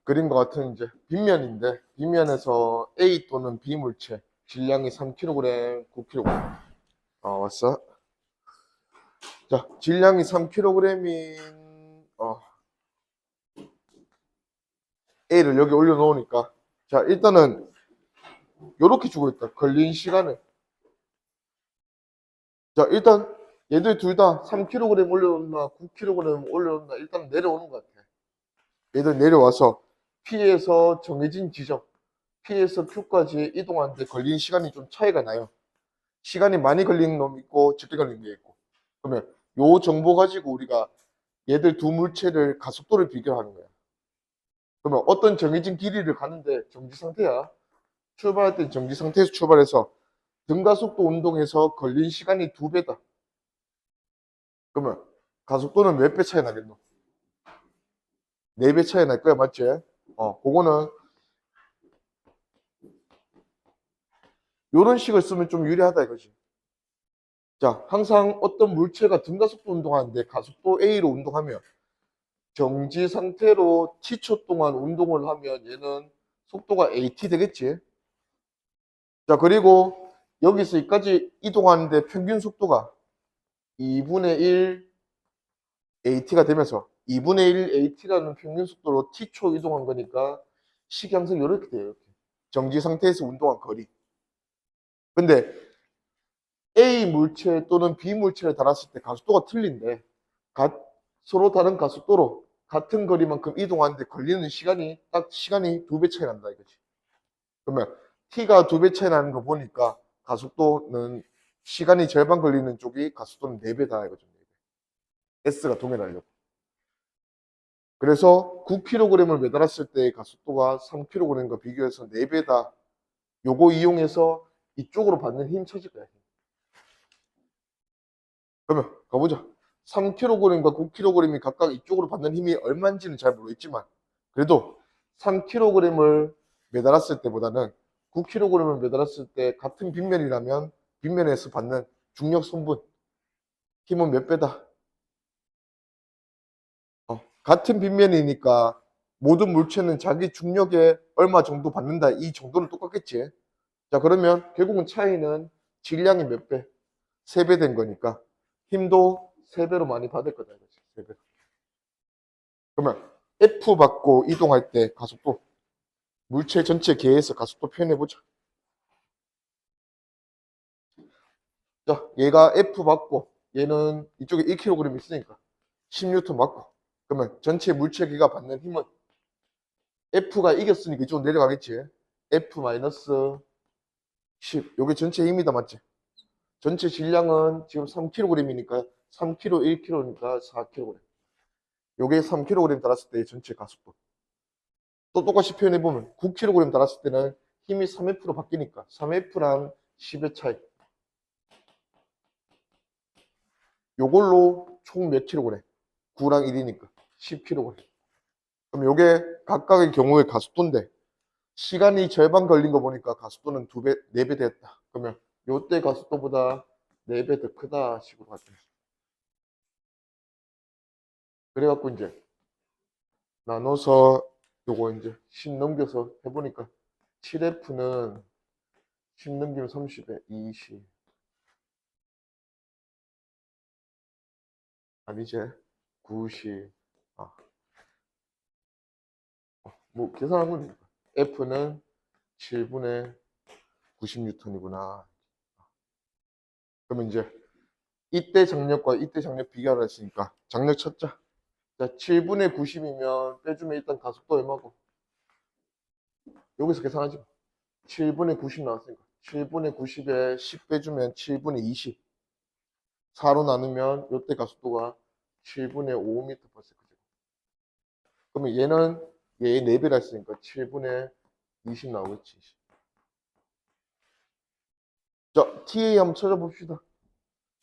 그림과 같은 이제 빗면인데, 빗면에서 A 또는 B 물체, 질량이 3kg, 9kg. 왔어. 자, 질량이 3kg인 A를 여기 올려놓으니까, 자, 일단은 요렇게 주고 있다. 걸린 시간을. 자, 일단 얘들 둘 다 3kg 올려놓나 9kg 올려놓나 일단 내려오는 것 같아. 얘들 내려와서 P에서 정해진 지점, P에서 Q까지 이동하는데 걸린 시간이 좀 차이가 나요. 시간이 많이 걸리는 놈이 있고 적게 걸리는 게 있고. 그러면 요 정보 가지고 우리가 얘들 두 물체를 가속도를 비교하는 거야. 그러면 어떤 정해진 길이를 가는데 정지 상태야. 출발할 때 정지 상태에서 출발해서 등가속도 운동에서 걸린 시간이 2배다. 그러면 가속도는 몇 배 차이 나겠노? 4배 차이 날 거야, 맞지? 그거는 요런 식을 쓰면 좀 유리하다 이거지. 자, 항상 어떤 물체가 등가속도 운동하는데 가속도 A로 운동하면 정지 상태로 T초 동안 운동을 하면 얘는 속도가 AT 되겠지. 자, 그리고 여기서 여기까지 이동하는데 평균 속도가 2분의 1 AT가 되면서 2분의 1 AT라는 평균 속도로 T초 이동한 거니까 식양성 이렇게 돼요. 이렇게. 정지 상태에서 운동한 거리. 근데 A 물체 또는 B 물체를 달았을 때 가속도가 틀린데 서로 다른 가속도로 같은 거리만큼 이동하는데 걸리는 시간이 딱 시간이 2배 차이 난다 이거지. 그러면 T가 2배 차이 나는 거 보니까 가속도는 시간이 절반 걸리는 쪽이 가속도는 4배다 이거죠. 4배. S가 동일하려고. 그래서 9kg을 매달았을 때 가속도가 3kg과 비교해서 4배다. 요거 이용해서 이쪽으로 받는 힘 찾을 거야. 그러면 가보자. 3kg과 9kg이 각각 이쪽으로 받는 힘이 얼마인지는 잘 모르겠지만 그래도 3kg을 매달았을 때보다는 9kg을 매달았을 때 같은 빗면이라면 빗면에서 받는 중력 성분 힘은 몇 배다? 같은 빗면이니까 모든 물체는 자기 중력에 얼마 정도 받는다 이 정도는 똑같겠지. 자, 그러면 결국은 차이는 질량이 몇 배? 3배 된 거니까 힘도 3배로 많이 받을 거다 이거지. 3배. 그러면 F 받고 이동할 때 가속도 물체 전체 계에서 가속도 표현해 보자. 자, 얘가 F 받고 얘는 이쪽에 1kg 있으니까 10N 받고 그러면 전체 물체 계가 받는 힘은 F가 이겼으니까 이쪽으로 내려가겠지. F 마이너스 10. 요게 전체 힘이다 맞지? 전체 질량은 지금 3kg이니까 3kg, 1kg니까 4kg. 요게 3kg 달았을 때 전체 가속도. 또 똑같이 표현해보면 9kg 달았을 때는 힘이 3F로 바뀌니까 3F랑 10의 차이. 요걸로 총 몇 kg? 9랑 1이니까 10kg. 그럼 요게 각각의 경우의 가속도인데 시간이 절반 걸린 거 보니까 가속도는 2배, 4배 됐다. 그러면 요때 가속도보다 4배 더 크다 식으로 갔죠. 그래갖고 이제 나눠서 요거 이제 10 넘겨서 해보니까 7F는 10 넘기면 30에 20 아니지 90 뭐 계산한 건 되니까 F는 7분의 90N이구나. 그러면 이제 이때 장력과 이때 장력 비교를 했으니까 장력 찾자. 자, 7분의 90이면 빼주면 일단 가속도 얼마고? 여기서 계산하지. 7분의 90 나왔으니까 7분의 90에 10 빼주면 7분의 20. 4로 나누면 이때 가속도가 7분의 5m/s. 그러면 얘는 얘 4배라 했으니까 7분의 20 나오겠지. 자, TA 한번 찾아봅시다.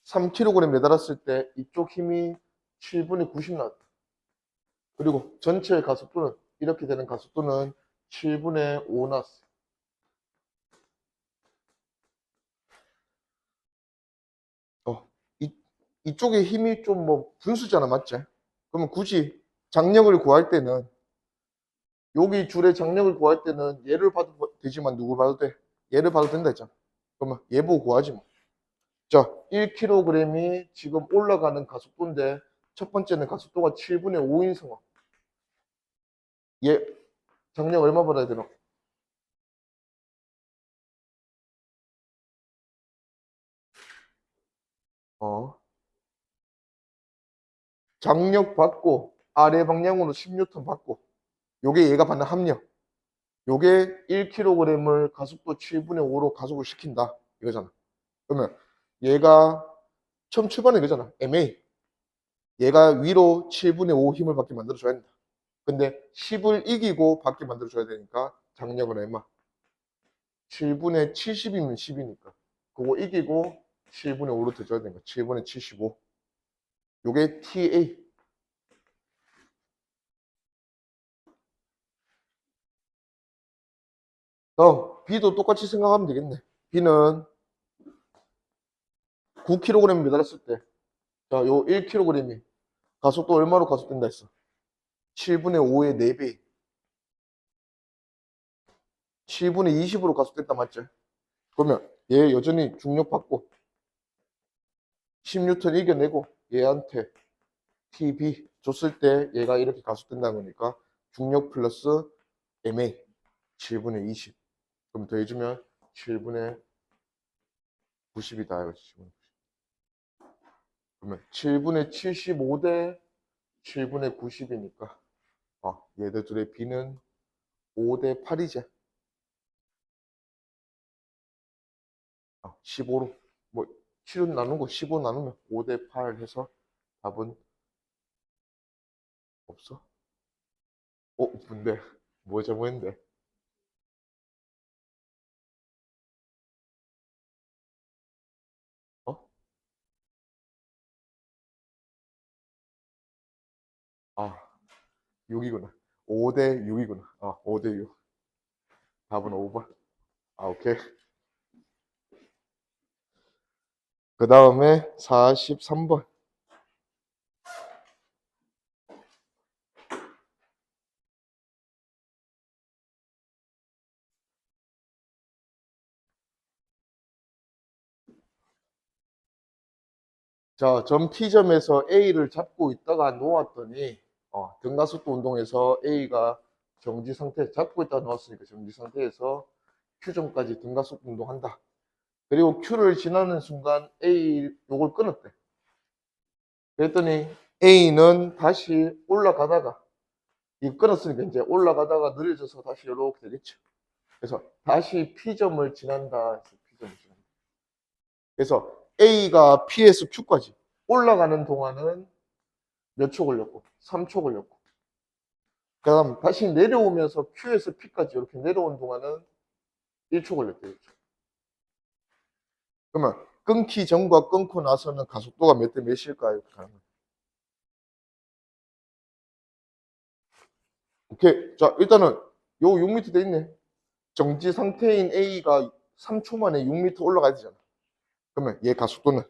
3kg 매달았을 때 이쪽 힘이 7분의 90 나왔다. 그리고 전체 가속도는 이렇게 되는 가속도는 7분의 5 나왔어요. 이쪽에 힘이 좀 뭐 분수잖아, 맞지? 그러면 굳이 장력을 구할 때는 여기 줄의 장력을 구할 때는 얘를 봐도 되지만 누구 봐도 돼? 얘를 봐도 된다 했잖아. 그러면 얘 보고 구하지 뭐. 자, 1kg이 지금 올라가는 가속도인데 첫 번째는 가속도가 7분의 5인 상황. 얘 장력 얼마 받아야 되나? 장력 받고 아래 방향으로 10N 받고 요게 얘가 받는 합력. 요게 1kg을 가속도 7분의 5로 가속을 시킨다 이거잖아. 그러면 얘가 처음 출발은 이거잖아. MA. 얘가 위로 7분의 5 힘을 받게 만들어줘야 된다. 근데 10을 이기고 받게 만들어줘야 되니까 장력은 얼마? 7분의 70이면 10이니까 그거 이기고 7분의 5로 돼줘야 되는 거야. 7분의 75. 요게 TA. B도 똑같이 생각하면 되겠네. B는 9kg 매달았을 때, 자, 요 1kg이 가속도 얼마로 가속된다 했어? 7분의 5의 4배. 7분의 20으로 가속됐다 맞지? 그러면 얘 여전히 중력 받고 10N 이겨내고 얘한테 TB 줬을 때 얘가 이렇게 가속된다는 거니까 중력 플러스 MA 7분의 20. 그럼 더해주면 7분의 90이다. 이거지. 그러면 7분의 75 대 7분의 90이니까 얘들 둘의 B는 5 대 8이지. 15로 뭐 7은 나눈 거 15 나누면 5 대 8 해서 답은 없어? 뭔데? 뭐 잘못했는데? 어? 아, 6이구나. 5 대 6이구나. 5 대 6. 답은 5번. 오케이. 그 다음에 43번. 자, 전 P점에서 A를 잡고 있다가 놓았더니 등가속도 운동에서 A가 정지 상태 잡고 있다가 놓았으니까 정지 상태에서 Q점까지 등가속도 운동한다. 그리고 Q를 지나는 순간 A 요걸 끊었대. 그랬더니 A는 다시 올라가다가 이 끊었으니까 이제 올라가다가 느려져서 다시 이렇게 되겠죠. 그래서 다시 P점을 지난다. 해서 P점을 지난다. 그래서 A가 P에서 Q까지 올라가는 동안은 몇 초 걸렸고? 3초 걸렸고. 그 다음 다시 내려오면서 Q에서 P까지 이렇게 내려온 동안은 1초 걸렸대요. 1초. 그러면 끊기 전과 끊고 나서는 가속도가 몇 대 몇일까요? 오케이. 자, 일단은 요 6m 돼 있네. 정지 상태인 A가 3초 만에 6m 올라가야 되잖아. 그러면 얘 가속도는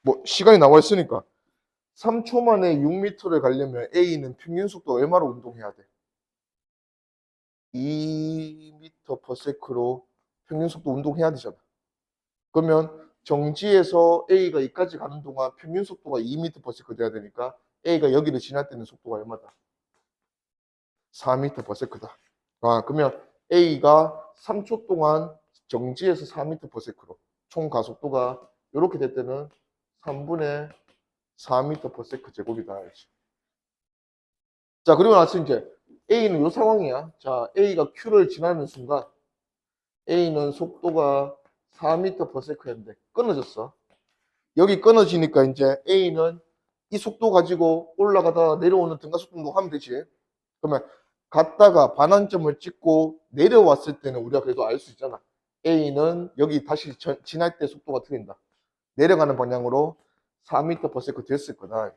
뭐 시간이 나와 있으니까 3초 만에 6m를 가려면 A는 평균 속도 얼마로 운동해야 돼? 2m per sec로 평균 속도 운동해야 되잖아. 그러면 정지에서 A가 여기까지 가는 동안 평균 속도가 2m per second 돼야 되니까 A가 여기를 지날 때는 속도가 얼마다? 4m per second다. 그러면 A가 3초 동안 정지에서 4m per sec로 총 가속도가 이렇게 될 때는 3분의 4m per second 제곱이다. 자, 그리고 나서 이제 A는 이 상황이야. 자, A가 Q를 지나는 순간 A는 속도가 4m per second인데 끊어졌어. 여기 끊어지니까 이제 A는 이 속도 가지고 올라가다 내려오는 등가속도 하면 되지. 그러면 갔다가 반환점을 찍고 내려왔을 때는 우리가 그래도 알 수 있잖아. A는 여기 다시 지날 때 속도가 틀린다. 내려가는 방향으로 4m per second 됐을 거다.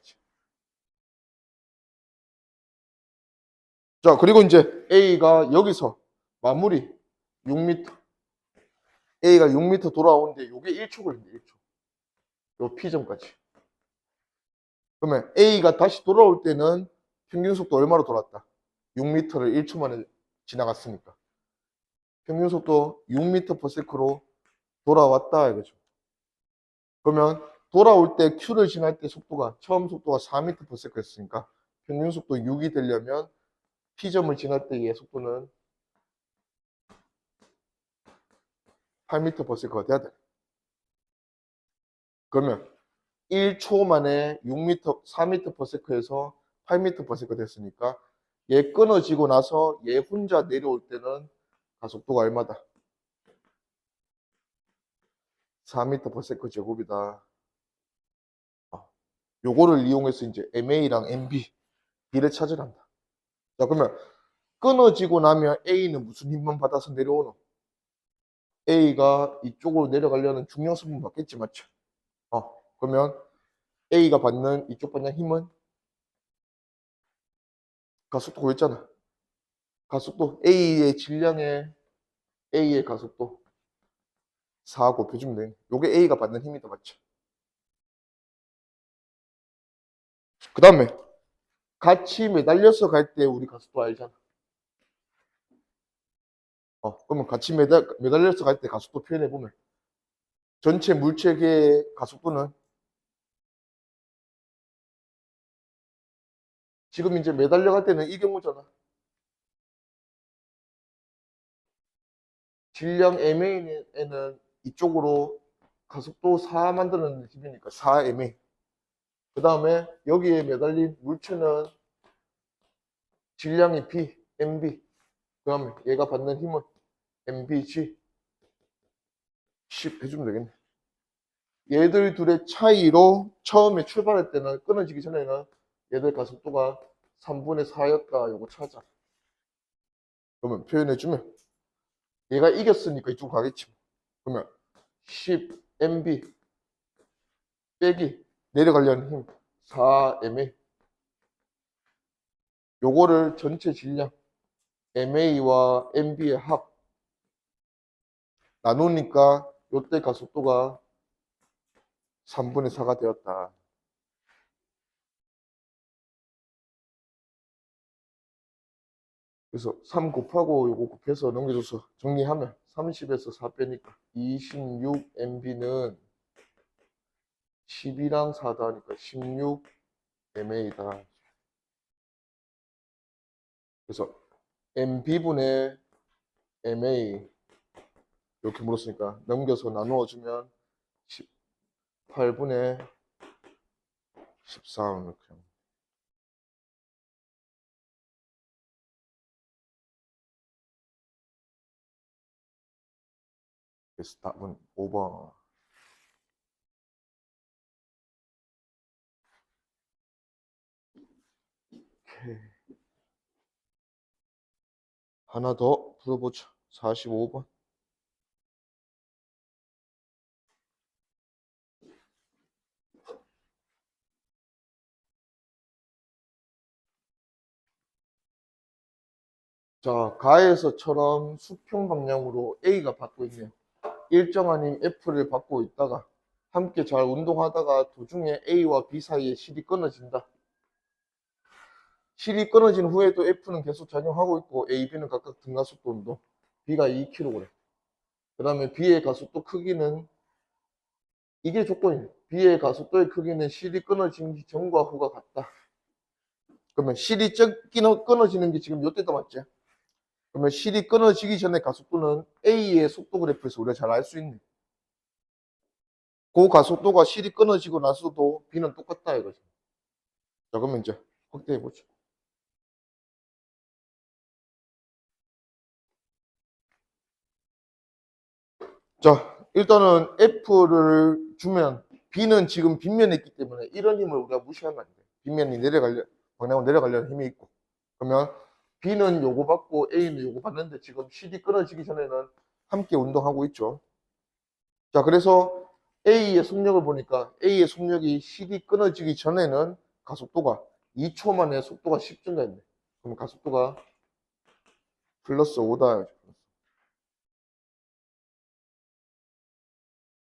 자, 그리고 이제 A가 여기서 마무리 6m. A가 6m 돌아오는데 이게 1초 걸린대, 1초. 요 P점까지. 그러면 A가 다시 돌아올 때는 평균 속도 얼마로 돌았다? 6m를 1초 만에 지나갔으니까. 평균 속도 6m/s로 돌아왔다 이거죠. 그러면 돌아올 때 Q를 지날 때 속도가 처음 속도가 4m/s였으니까 평균 속도 6이 되려면 P점을 지날 때의 속도는 8m/s가 돼야 돼. 그러면 1초 만에 6m, 4m/s에서 8m/s가 됐으니까 얘 끊어지고 나서 얘 혼자 내려올 때는 가속도가 얼마다? 4m/s 제곱이다. 요거를 이용해서 이제 MA랑 MB, B를 찾으란다. 자, 그러면 끊어지고 나면 A는 무슨 힘만 받아서 내려오노? A가 이쪽으로 내려가려는 중량성분 받겠지, 맞죠? 그러면 A가 받는 이쪽 방향 힘은 가속도 구했잖아. 가속도 A의 질량에 A의 가속도 4 곱해주면 되네. 요게 A가 받는 힘이다, 맞죠? 그 다음에 같이 매달려서 갈 때 우리 가속도 알잖아. 그러면 같이 매달려서 갈 때 가속도 표현해보면 전체 물체계의 가속도는 지금 이제 매달려 갈 때는 이 경우잖아. 질량 MA에는 이쪽으로 가속도 4 만드는 힘이니까 4MA. 그 다음에 여기에 매달린 물체는 질량이 B, MB. 그 다음에 얘가 받는 힘은 MBG. 10 해주면 되겠네. 얘들 둘의 차이로 처음에 출발할 때는 끊어지기 전에는 얘들 가속도가 3분의 4였다. 요거 찾아. 그러면 표현해주면 얘가 이겼으니까 이쪽 가겠지. 그러면 10 MB 빼기 내려가려는 힘 4MA. 요거를 전체 질량 MA와 MB의 합 나누니까 요때 가속도가 3분의 4가 되었다. 그래서 3 곱하고 요거 곱해서 넘겨줘서 정리하면 30에서 4 빼니까 26 MB는 12랑 4 더하니까 16 MA다. 그래서 MB분의 MA 이렇게 물었으니까 넘겨서 나누어주면 18분의 13 이렇게. 그래서 답은 5번. 오케이. 하나 더 풀어보자. 45번. 자, 가에서처럼 수평 방향으로 A가 받고 있네요. 일정한 힘 F를 받고 있다가 함께 잘 운동하다가 도중에 A와 B 사이에 실이 끊어진다. 실이 끊어진 후에도 F는 계속 작용하고 있고 A, B는 각각 등가속도 운동. B가 2kg. 그 다음에 B의 가속도 크기는 이게 조건이에요. B의 가속도의 크기는 실이 끊어진 전과 후가 같다. 그러면 실이 끊어지는 게 지금 요때다 맞지? 그러면 실이 끊어지기 전에 가속도는 A의 속도 그래프에서 우리가 잘 알 수 있네. 그 가속도가 실이 끊어지고 나서도 B는 똑같다 이거죠. 자, 그러면 이제 확대해 보죠. 자, 일단은 F를 주면 B는 지금 빗면에 있기 때문에 이런 힘을 우리가 무시하면 안 돼. 빗면이 방향으로 내려가려는 힘이 있고. 그러면 B는 요거 받고 A는 요거 받는데 지금 실이 끊어지기 전에는 함께 운동하고 있죠. 자, 그래서 A의 속력을 보니까 A의 속력이 실이 끊어지기 전에는 가속도가 2초 만에 속도가 10 증가했네. 그럼 가속도가 플러스 5다.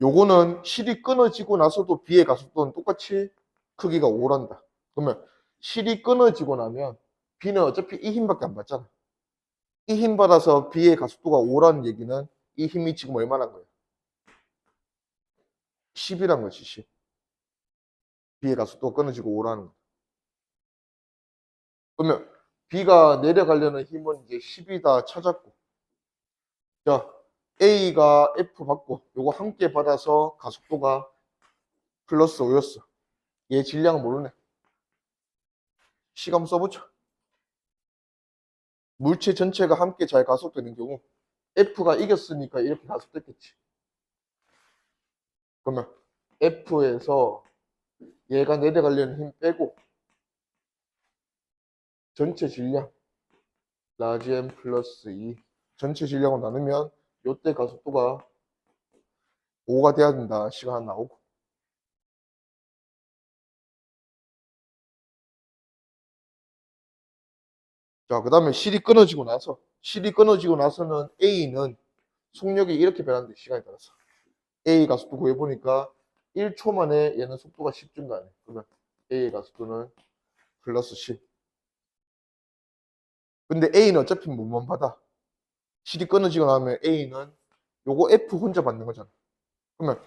요거는 실이 끊어지고 나서도 B의 가속도는 똑같이 크기가 5란다. 그러면 실이 끊어지고 나면 B는 어차피 이 힘밖에 안 받잖아. 이 힘 받아서 B의 가속도가 5라는 얘기는 이 힘이 지금 얼마란 거야? 10이란 거지, 10. B의 가속도가 끊어지고 5라는 거. 그러면 B가 내려가려는 힘은 이제 10이다 찾았고. 자, A가 F 받고 요거 함께 받아서 가속도가 플러스 5였어. 얘 질량은 모르네. 시간 써보자. 물체 전체가 함께 잘 가속되는 경우 F가 이겼으니까 이렇게 가속됐겠지. 그러면 F에서 얘가 내려가려는 힘 빼고 전체 질량 라지 M 플러스 2 전체 질량을 나누면 요때 가속도가 5가 돼야 된다. 시간 나오고. 자, 그 다음에 실이 끊어지고 나서는 A는 속력이 이렇게 변한대. 시간에 따라서. A 가속도 구해보니까 1초 만에 얘는 속도가 10 증가하네. 그러면 A 가속도는 플러스 10. 근데 A는 어차피 뭐만 받아. 실이 끊어지고 나면 A는 요거 F 혼자 받는 거잖아. 그러면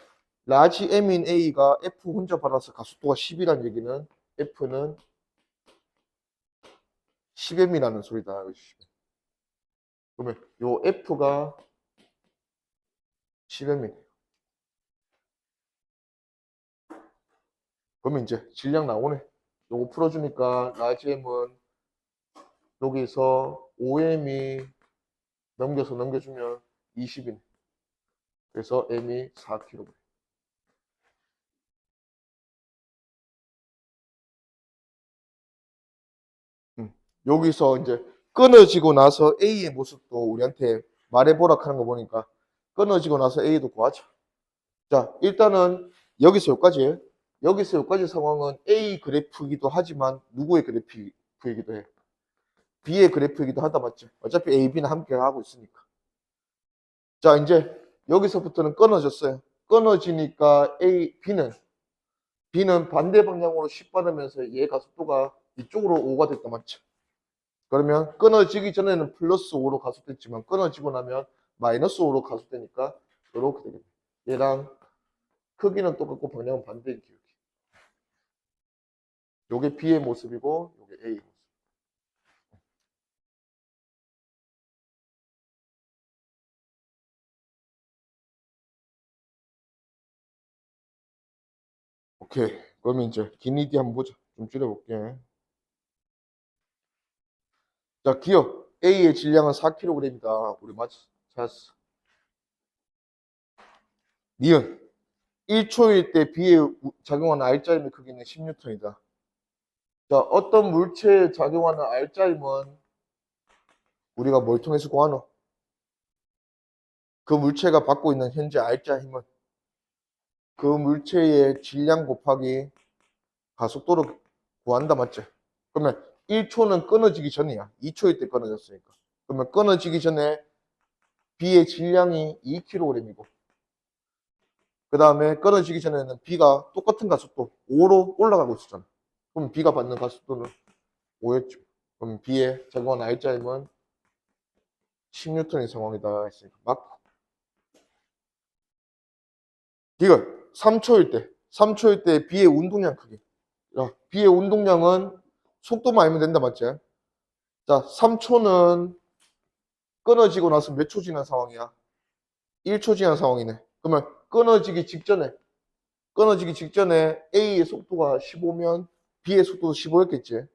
라지 M인 A가 F 혼자 받아서 가속도가 10이라는 얘기는 F는 10M이라는 소리다. 그러면 요 F가 10M이네. 그러면 이제 질량 나오네. 요거 풀어주니까 라지 M은 여기서 5M이 넘겨주면 20이네. 그래서 M이 4kg. 여기서 이제 끊어지고 나서 A의 모습도 우리한테 말해보라 하는 거 보니까 끊어지고 나서 A도 구하자. 자, 일단은 여기서 여기까지 상황은 A 그래프이기도 하지만 누구의 그래프이기도 해? B의 그래프이기도 하다 맞지? 어차피 A, B는 함께 하고 있으니까. 자, 이제 여기서부터는 끊어졌어요. 끊어지니까 B는 반대 방향으로 10 받으면서 얘가 속도가 이쪽으로 5가 됐다 맞지? 그러면 끊어지기 전에는 플러스 5로 가속됐지만 끊어지고 나면 마이너스 5로 가속되니까 이렇게 되겠네. 얘랑 크기는 똑같고 방향은 반대인 기울기. 요게 B의 모습이고 요게 A의 모습. 오케이. 그러면 이제 기니디 한번 보자. 좀 줄여볼게. 자, 기억. A의 질량은 4kg이다. 우리 찾았어. 니은. 1초일 때 B에 작용하는 R자임의 크기는 10N이다. 자, 어떤 물체에 작용하는 R자임은 우리가 뭘 통해서 구하노? 그 물체가 받고 있는 현재 R자 힘은 그 물체의 질량 곱하기 가속도를 구한다 맞지? 그러면 1초는 끊어지기 전이야. 2초일 때 끊어졌으니까. 그러면 끊어지기 전에 B의 질량이 2kg이고 그 다음에 끊어지기 전에는 B가 똑같은 가속도 5로 올라가고 있었잖아. 그럼 B가 받는 가속도는 5였죠. 그럼 B의 작용한 R자임은 10N의 상황이다 했으니까 맞고. 이거 3초일 때 B의 운동량 크기. 야, B의 운동량은 속도만 알면 된다 맞지? 자, 3초는 끊어지고 나서 몇 초 지난 상황이야? 1초 지난 상황이네. 그러면 끊어지기 직전에 A의 속도가 15면 B의 속도도 15였겠지.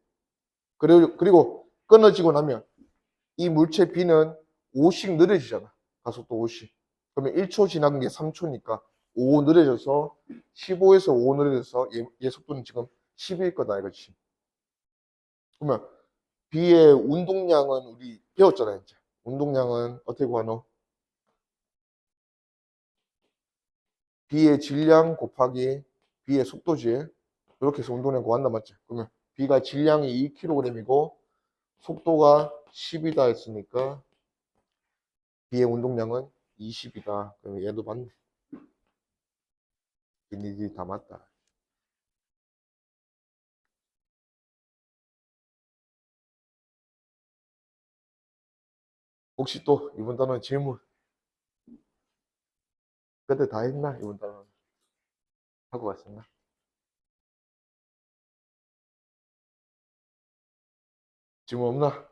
그리고 끊어지고 나면 이 물체 B는 5씩 느려지잖아. 가속도 5씩. 그러면 1초 지난 게 3초니까 5 느려져서 15에서 5 느려져서 얘 속도는 지금 10일 거다 이거지. 그러면 B의 운동량은 우리 배웠잖아요. 이제. 운동량은 어떻게 구하노? B의 질량 곱하기 B의 속도지. 이렇게 해서 운동량 구한단 맞지? 그러면 B가 질량이 2kg이고 속도가 10이다 했으니까 B의 운동량은 20이다. 그럼 얘도 맞네. 니들이 다 맞다. 혹시 또 이번 단원 질문 그때 다 했나? 이번 단원 하고 왔었나? 질문 없나?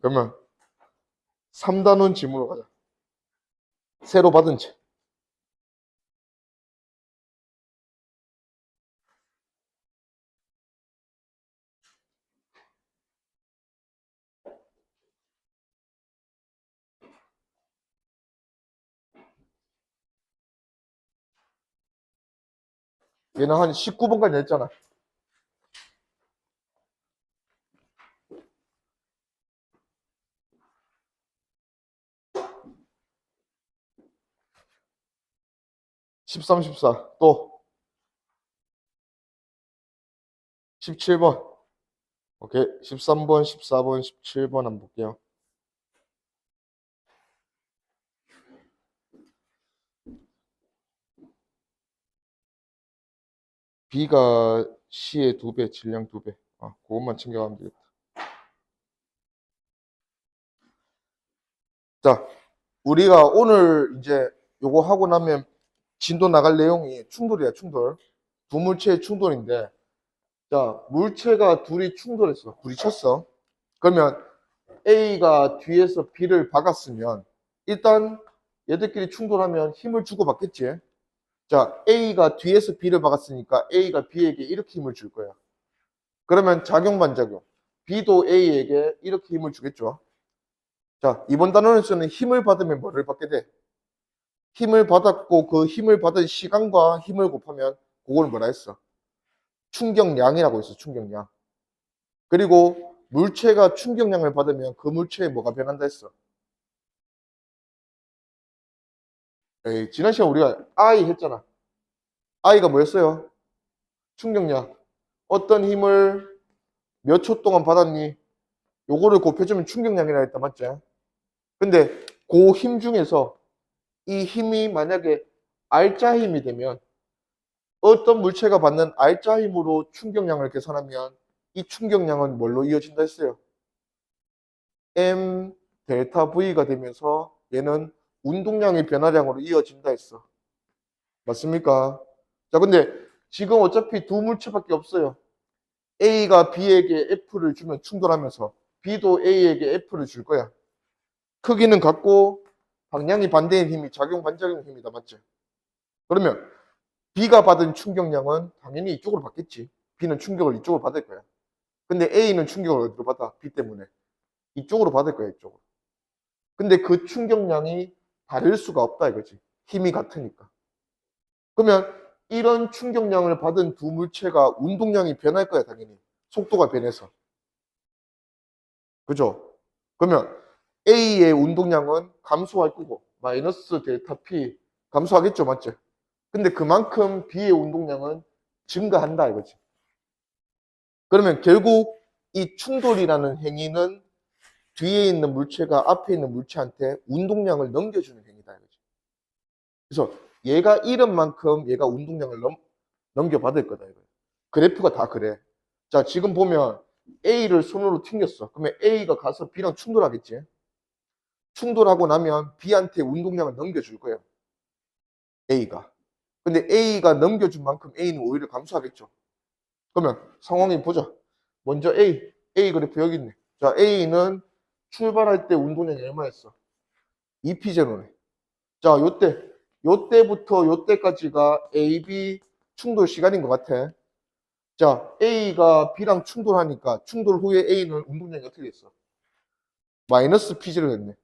그러면 3단원 질문으로 가자. 새로 받은 책. 얘는 한 19번까지 냈잖아. 13, 14. 또 17번. 오케이. 13번, 14번, 17번 한번 볼게요. B가 C의 2배, 질량 2배. 그것만 챙겨가면 되겠다. 자, 우리가 오늘 이제 요거 하고 나면 진도 나갈 내용이 충돌이야, 충돌. 두 물체의 충돌인데, 자, 물체가 둘이 충돌했어. 부딪혔어. 그러면 A가 뒤에서 B를 박았으면, 일단 얘들끼리 충돌하면 힘을 주고받겠지. 자, A가 뒤에서 B를 박았으니까 A가 B에게 이렇게 힘을 줄 거야. 그러면 작용, 반작용. B도 A에게 이렇게 힘을 주겠죠. 자, 이번 단원에서는 힘을 받으면 뭐를 받게 돼? 힘을 받았고 그 힘을 받은 시간과 힘을 곱하면 그걸 뭐라 했어? 충격량이라고 했어, 충격량. 그리고 물체가 충격량을 받으면 그 물체에 뭐가 변한다 했어? 에이, 지난 시간 우리가 I 했잖아. I가 뭐였어요? 충격량. 어떤 힘을 몇 초 동안 받았니? 요거를 곱해주면 충격량이라 했다, 맞지? 근데 그 힘 중에서 이 힘이 만약에 R자 힘이 되면 어떤 물체가 받는 R자 힘으로 충격량을 계산하면 이 충격량은 뭘로 이어진다 했어요? M 델타 V가 되면서 얘는 운동량의 변화량으로 이어진다 했어. 맞습니까? 자, 근데 지금 어차피 두 물체밖에 없어요. A가 B에게 F를 주면 충돌하면서 B도 A에게 F를 줄 거야. 크기는 같고 방향이 반대인 힘이 작용 반작용 힘이다. 맞지? 그러면 B가 받은 충격량은 당연히 이쪽으로 받겠지. B는 충격을 이쪽으로 받을 거야. 근데 A는 충격을 어디로 받아? B 때문에. 이쪽으로 받을 거야, 이쪽으로. 근데 그 충격량이 다를 수가 없다 이거지. 힘이 같으니까. 그러면 이런 충격량을 받은 두 물체가 운동량이 변할 거야, 당연히. 속도가 변해서. 그죠? 그러면 A의 운동량은 감소할 거고, 마이너스 델타 P 감소하겠죠, 맞지? 근데 그만큼 B의 운동량은 증가한다 이거지. 그러면 결국 이 충돌이라는 행위는 뒤에 있는 물체가 앞에 있는 물체한테 운동량을 넘겨주는 행위다 이거지. 그래서 얘가 잃은 만큼 얘가 운동량을 넘겨받을 거다 이거야. 그래프가 다 그래. 자, 지금 보면 A를 손으로 튕겼어. 그러면 A가 가서 B랑 충돌하겠지. 충돌하고 나면 B한테 운동량을 넘겨줄 거예요. A가. 근데 A가 넘겨준 만큼 A는 오히려 감소하겠죠. 그러면 상황이 보자. 먼저 A 그래프 여기 있네. 자, A는 출발할 때 운동량이 얼마였어? 2P0네. 자, 요때부터 요때까지가 A, B 충돌 시간인 것 같아. 자, A가 B랑 충돌하니까 충돌 후에 A는 운동량이 어떻게 됐어? 마이너스 P0를 했네.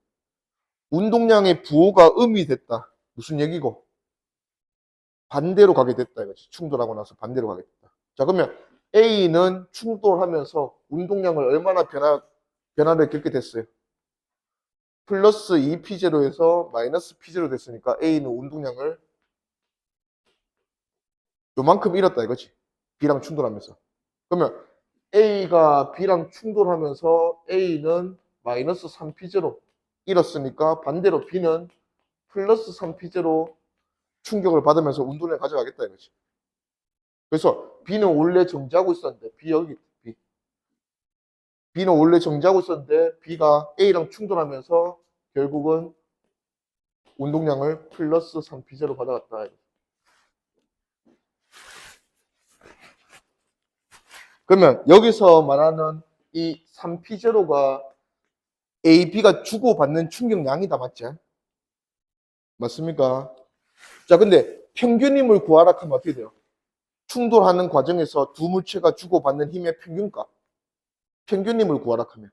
운동량의 부호가 음이 됐다. 무슨 얘기고? 반대로 가게 됐다 이거지. 충돌하고 나서 반대로 가게 됐다. 자, 그러면 A는 충돌하면서 운동량을 얼마나 변화를 겪게 됐어요? 플러스 2P0에서 마이너스 P0 됐으니까 A는 운동량을 요만큼 잃었다 이거지. B랑 충돌하면서. 그러면 A가 B랑 충돌하면서 A는 마이너스 3P0 잃었으니까 반대로 B는 플러스 3P0 충격을 받으면서 운동량을 가져가겠다 이거지. 그래서 B는 원래 정지하고 있었는데 B 여기 B. B는 원래 정지하고 있었는데 B가 A랑 충돌하면서 결국은 운동량을 플러스 3P0 받아갔다. 그러면 여기서 말하는 이 3P0가 A, B가 주고받는 충격량이다. 맞지? 맞습니까? 자, 근데 평균임을 구하라 하면 어떻게 돼요? 충돌하는 과정에서 두 물체가 주고받는 힘의 평균값. 평균임을 구하라 하면.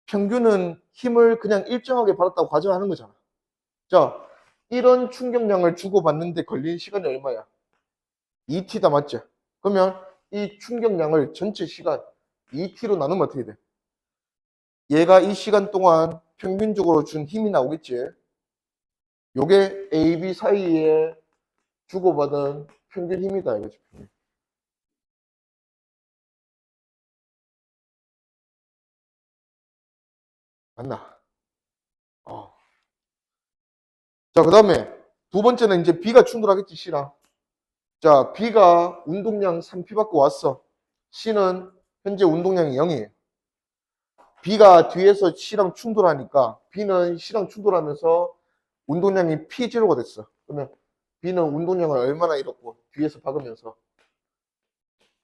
평균은 힘을 그냥 일정하게 받았다고 가정하는 거잖아. 자, 이런 충격량을 주고받는데 걸린 시간이 얼마야? 2t다. 맞지? 그러면 이 충격량을 전체 시간 2t로 나누면 어떻게 돼? 얘가 이 시간 동안 평균적으로 준 힘이 나오겠지? 요게 A, B 사이에 주고받은 평균 힘이다 이거지. 맞나? 어. 자, 그 다음에 두 번째는 이제 B가 충돌하겠지, C랑. 자, B가 운동량 3P 받고 왔어. C는 현재 운동량이 0이에요. B가 뒤에서 C랑 충돌하니까 B는 C랑 충돌하면서 운동량이 P0가 됐어. 그러면 B는 운동량을 얼마나 잃었고 뒤에서 박으면서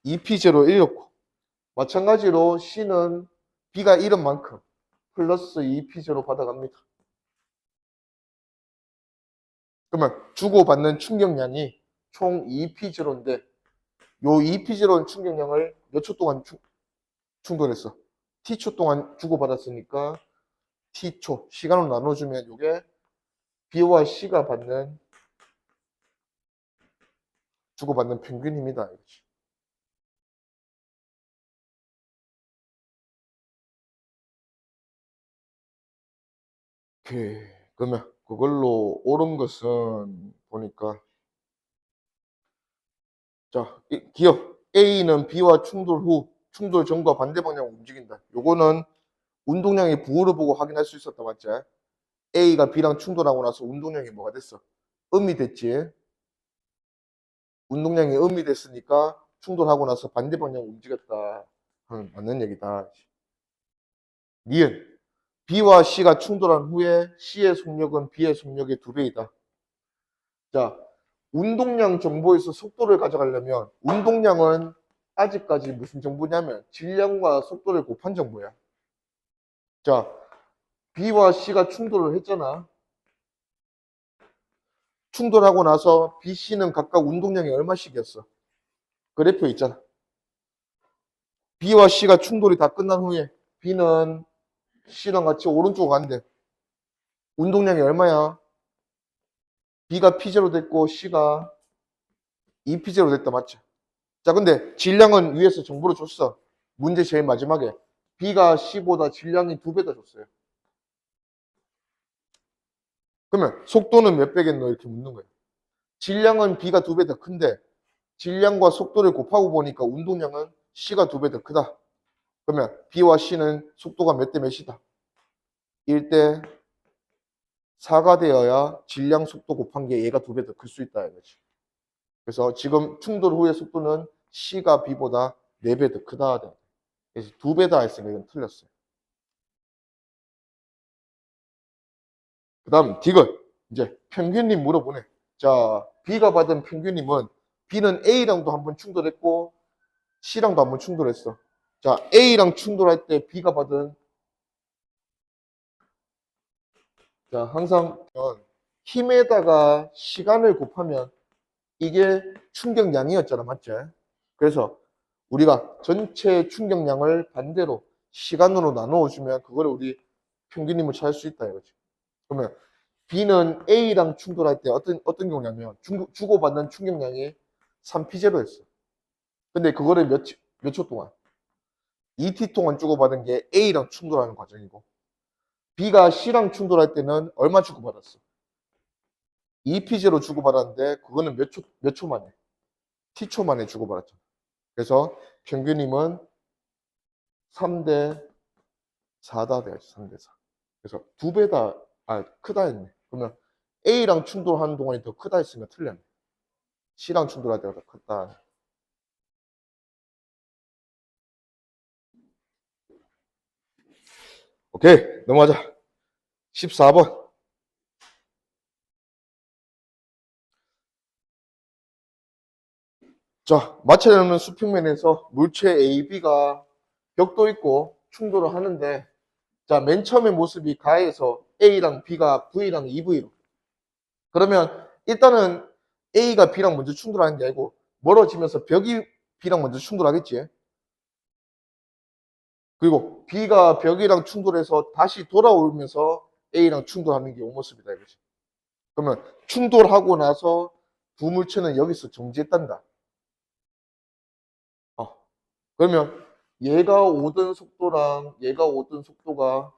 2P0 잃었고, 마찬가지로 C는 B가 잃은 만큼 플러스 2P0 받아갑니다. 그러면 주고받는 충격량이 총 2P0인데 요 2P0는 충격량을 몇 초 동안 충돌했어? T초 동안 주고받았으니까 T초 시간으로 나눠주면 이게 B와 C가 주고받는 평균 힘이다. 오케이. 그러면 그걸로 옳은 것은 보니까, 자, 기억. A는 B와 충돌 후 충돌 전과 반대 방향으로 움직인다. 요거는 운동량의 부호를 보고 확인할 수 있었다. 맞지? A가 B랑 충돌하고 나서 운동량이 뭐가 됐어? 음이 됐지. 운동량이 음이 됐으니까 충돌하고 나서 반대 방향으로 움직였다. 맞는 얘기다. 니은. B와 C가 충돌한 후에 C의 속력은 B의 속력의 2배이다. 자, 운동량 정보에서 속도를 가져가려면 운동량은 아직까지 무슨 정보냐면 질량과 속도를 곱한 정보야. 자, B와 C가 충돌을 했잖아. 충돌하고 나서 B, C는 각각 운동량이 얼마씩이었어? 그래프에 있잖아. B와 C가 충돌이 다 끝난 후에 B는 C랑 같이 오른쪽으로 간대. 운동량이 얼마야? B가 P0 됐고 C가 2P0 됐다. 맞지? 자, 근데 질량은 위에서 정보를 줬어. 문제 제일 마지막에 B가 C보다 질량이 2배 더 줬어요. 그러면 속도는 몇 배겠노? 이렇게 묻는 거예요. 질량은 B가 2배 더 큰데 질량과 속도를 곱하고 보니까 운동량은 C가 2배 더 크다. 그러면 B와 C는 속도가 몇 대 몇이다? 1대 4가 되어야 질량 속도 곱한 게 얘가 2배 더 클 수 있다 이거지. 그래서 지금 충돌 후의 속도는 C가 B보다 4배 더 크다. 그래서 2배다 했으니까 이건 틀렸어요. 그 다음 디귿. 이제 평균님 물어보네. 자, B가 받은 평균님은 B는 A랑도 한번 충돌했고 C랑도 한번 충돌했어. 자, A랑 충돌할 때 B가 받은, 자, 항상 힘에다가 시간을 곱하면 이게 충격량이었잖아. 맞지? 그래서 우리가 전체 충격량을 반대로 시간으로 나누어주면 그거를 우리 평균임을 찾을 수 있다 이거지. 그러면 B는 A랑 충돌할 때 어떤 경우냐면 주고받는 충격량이 3P0였어. 근데 그거를 몇 초 동안? 2T 동안 주고받은 게 A랑 충돌하는 과정이고 B가 C랑 충돌할 때는 얼마 주고받았어? 2P0 주고받았는데 그거는 몇 초 만에? T초 만에 주고받았죠. 그래서 평균임은 3대 4다 돼야지. 3대 4. 그래서 2배다, 크다 했네. 그러면 A랑 충돌하는 동안이 더 크다 했으면 틀렸네. C랑 충돌할 때가 더 컸다. 오케이, 넘어가자. 14번. 자, 마찰이 없는 수평면에서 물체 A, B가 벽도 있고 충돌을 하는데, 자, 맨 처음에 모습이 가에서 A랑 B가 V랑 2V로. 그러면 일단은 A가 B랑 먼저 충돌하는 게 아니고 멀어지면서 벽이 B랑 먼저 충돌하겠지. 그리고 B가 벽이랑 충돌해서 다시 돌아오면서 A랑 충돌하는 게 이 모습이다 이거지. 그러면 충돌하고 나서 두 물체는 여기서 정지했단다. 그러면 얘가 오던 속도랑 얘가 오던 속도가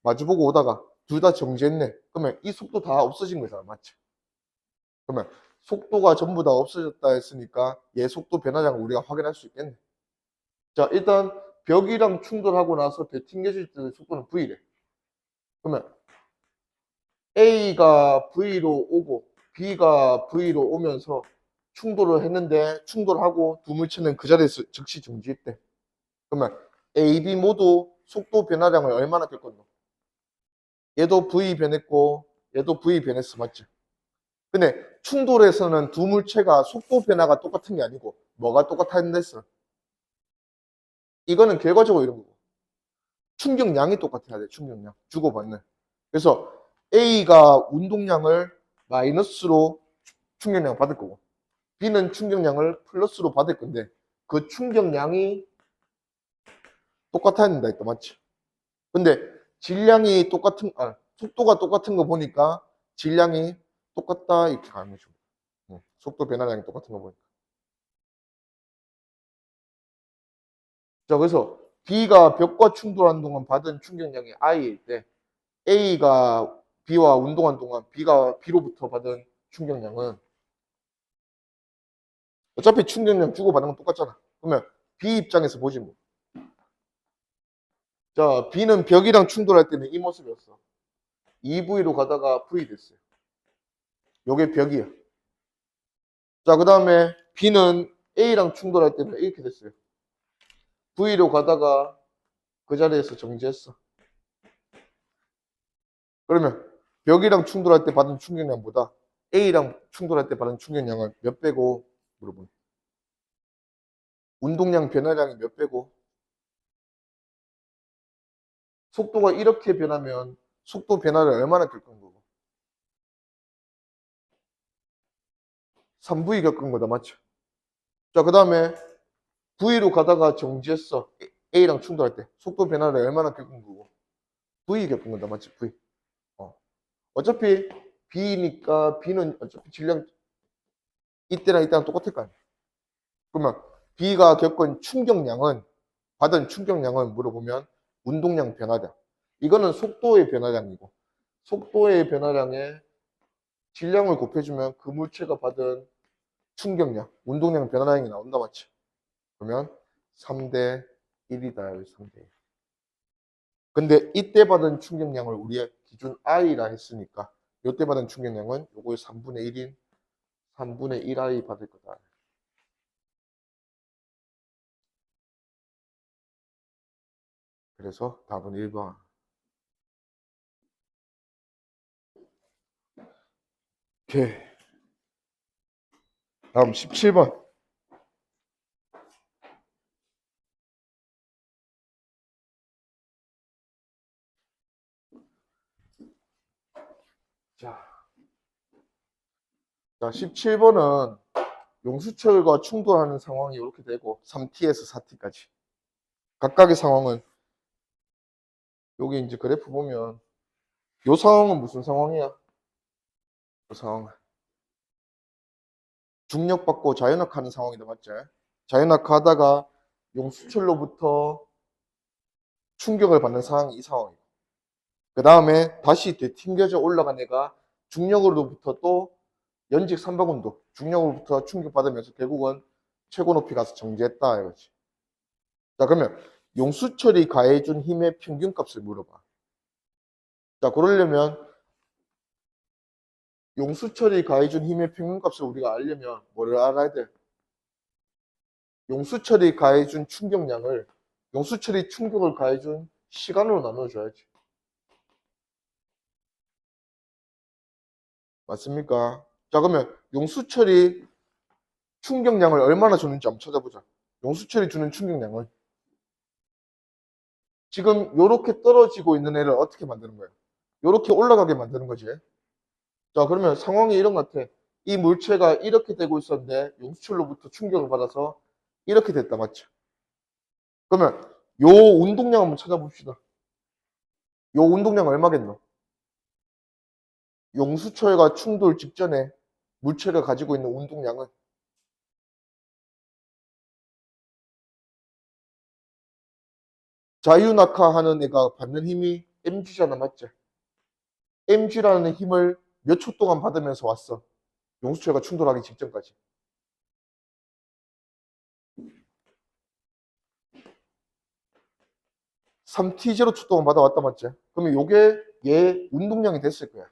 마주보고 오다가 둘 다 정지했네. 그러면 이 속도 다 없어진 거잖아. 맞지? 그러면 속도가 전부 다 없어졌다 했으니까 얘 속도 변화량을 우리가 확인할 수 있겠네. 자, 일단 벽이랑 충돌하고 나서 배 튕겨질 때 속도는 V래. 그러면 A가 V로 오고 B가 V로 오면서 충돌을 했는데 충돌하고 두 물체는 그 자리에서 즉시 정지했대. 그러면 A, B 모두 속도 변화량을 얼마나 될 건데? 얘도 V 변했고 얘도 V 변했어. 맞지? 근데 충돌에서는 두 물체가 속도 변화가 똑같은 게 아니고 뭐가 똑같았는데 했어? 이거는 결과적으로 이런 거고 충격량이 똑같아야 돼. 충격량 주고받는. 그래서 A가 운동량을 마이너스로 충격량을 받을 거고 B는 충격량을 플러스로 받을 건데 그 충격량이 똑같아야 된다 했다. 맞지? 근데 질량이 똑같은 속도가 똑같은 거 보니까 질량이 똑같다 이렇게 가는 거죠. 속도 변화량이 똑같은 거 보니까. 자, 그래서 B가 벽과 충돌한 동안 받은 충격량이 I일 때 A가 B와 운동한 동안 B가 B로부터 받은 충격량은 어차피 충격량 주고받는 건 똑같잖아. 그러면 B 입장에서 보지 뭐. 자, B는 벽이랑 충돌할 때는 이 모습이었어. 2V로 가다가 V 됐어요. 요게 벽이야. 자, 그 다음에 B는 A랑 충돌할 때는 이렇게 됐어요. V로 가다가 그 자리에서 정지했어. 그러면 벽이랑 충돌할 때 받은 충격량보다 A랑 충돌할 때 받은 충격량은 몇 배고 물어보네. 운동량 변화량이 몇 배고 속도가 이렇게 변하면 속도 변화를 얼마나 겪은 거고 3V 겪은 거다. 맞죠? 자, 그 다음에 V로 가다가 정지했어. A랑 충돌할 때 속도 변화를 얼마나 겪은 거고 V 겪은 거다. 맞지? V. 어차피 B니까 B는 어차피 질량 이때랑 이때랑 똑같을 거 아니야. 그러면 B가 겪은 충격량은 받은 충격량은 물어보면 운동량 변화량. 이거는 속도의 변화량이고 속도의 변화량에 질량을 곱해주면 그 물체가 받은 충격량, 운동량 변화량이 나온다. 맞지? 그러면 3대 1이다. 3대 1. 근데 이때 받은 충격량을 우리의 기준 I라 했으니까 이때 받은 충격량은 요거의 3분의 1인 3분의 1I 받을 거다. 그래서 답은 1번. 오케이. 다음 17번. 자, 17번은 용수철과 충돌하는 상황이 이렇게 되고 3T에서 4T까지. 각각의 상황은 여기 이제 그래프 보면 이 상황은 무슨 상황이야? 이 상황은 중력받고 자연학 하는 상황이다. 맞지? 자연학 하다가 용수철로부터 충격을 받는 상황이 이 상황이고 그 다음에 다시 되튕겨져 올라간 애가 중력으로부터 또 연직 삼박운동 중력으로부터 충격받으면서 결국은 최고 높이 가서 정지했다 이거지. 자, 그러면 용수철이 가해준 힘의 평균값을 물어봐. 자, 그러려면 용수철이 가해준 힘의 평균값을 우리가 알려면 뭐를 알아야 돼? 용수철이 가해준 충격량을 용수철이 충격을 가해준 시간으로 나눠줘야지. 맞습니까? 자, 그러면 용수철이 충격량을 얼마나 주는지 한번 찾아보자. 용수철이 주는 충격량은 지금 요렇게 떨어지고 있는 애를 어떻게 만드는 거야? 요렇게 올라가게 만드는 거지. 자, 그러면 상황이 이런 것 같아. 이 물체가 이렇게 되고 있었는데 용수철로부터 충격을 받아서 이렇게 됐다, 맞죠? 그러면 요 운동량 한번 찾아봅시다. 요 운동량 얼마겠노? 용수철과 충돌 직전에 물체가 가지고 있는 운동량은 자유낙하하는 애가 받는 힘이 mg잖아, 맞지? mg라는 힘을 몇 초 동안 받으면서 왔어. 용수철과 충돌하기 직전까지. 3t0초 동안 받아왔다, 맞지? 그러면 요게 얘 운동량이 됐을 거야.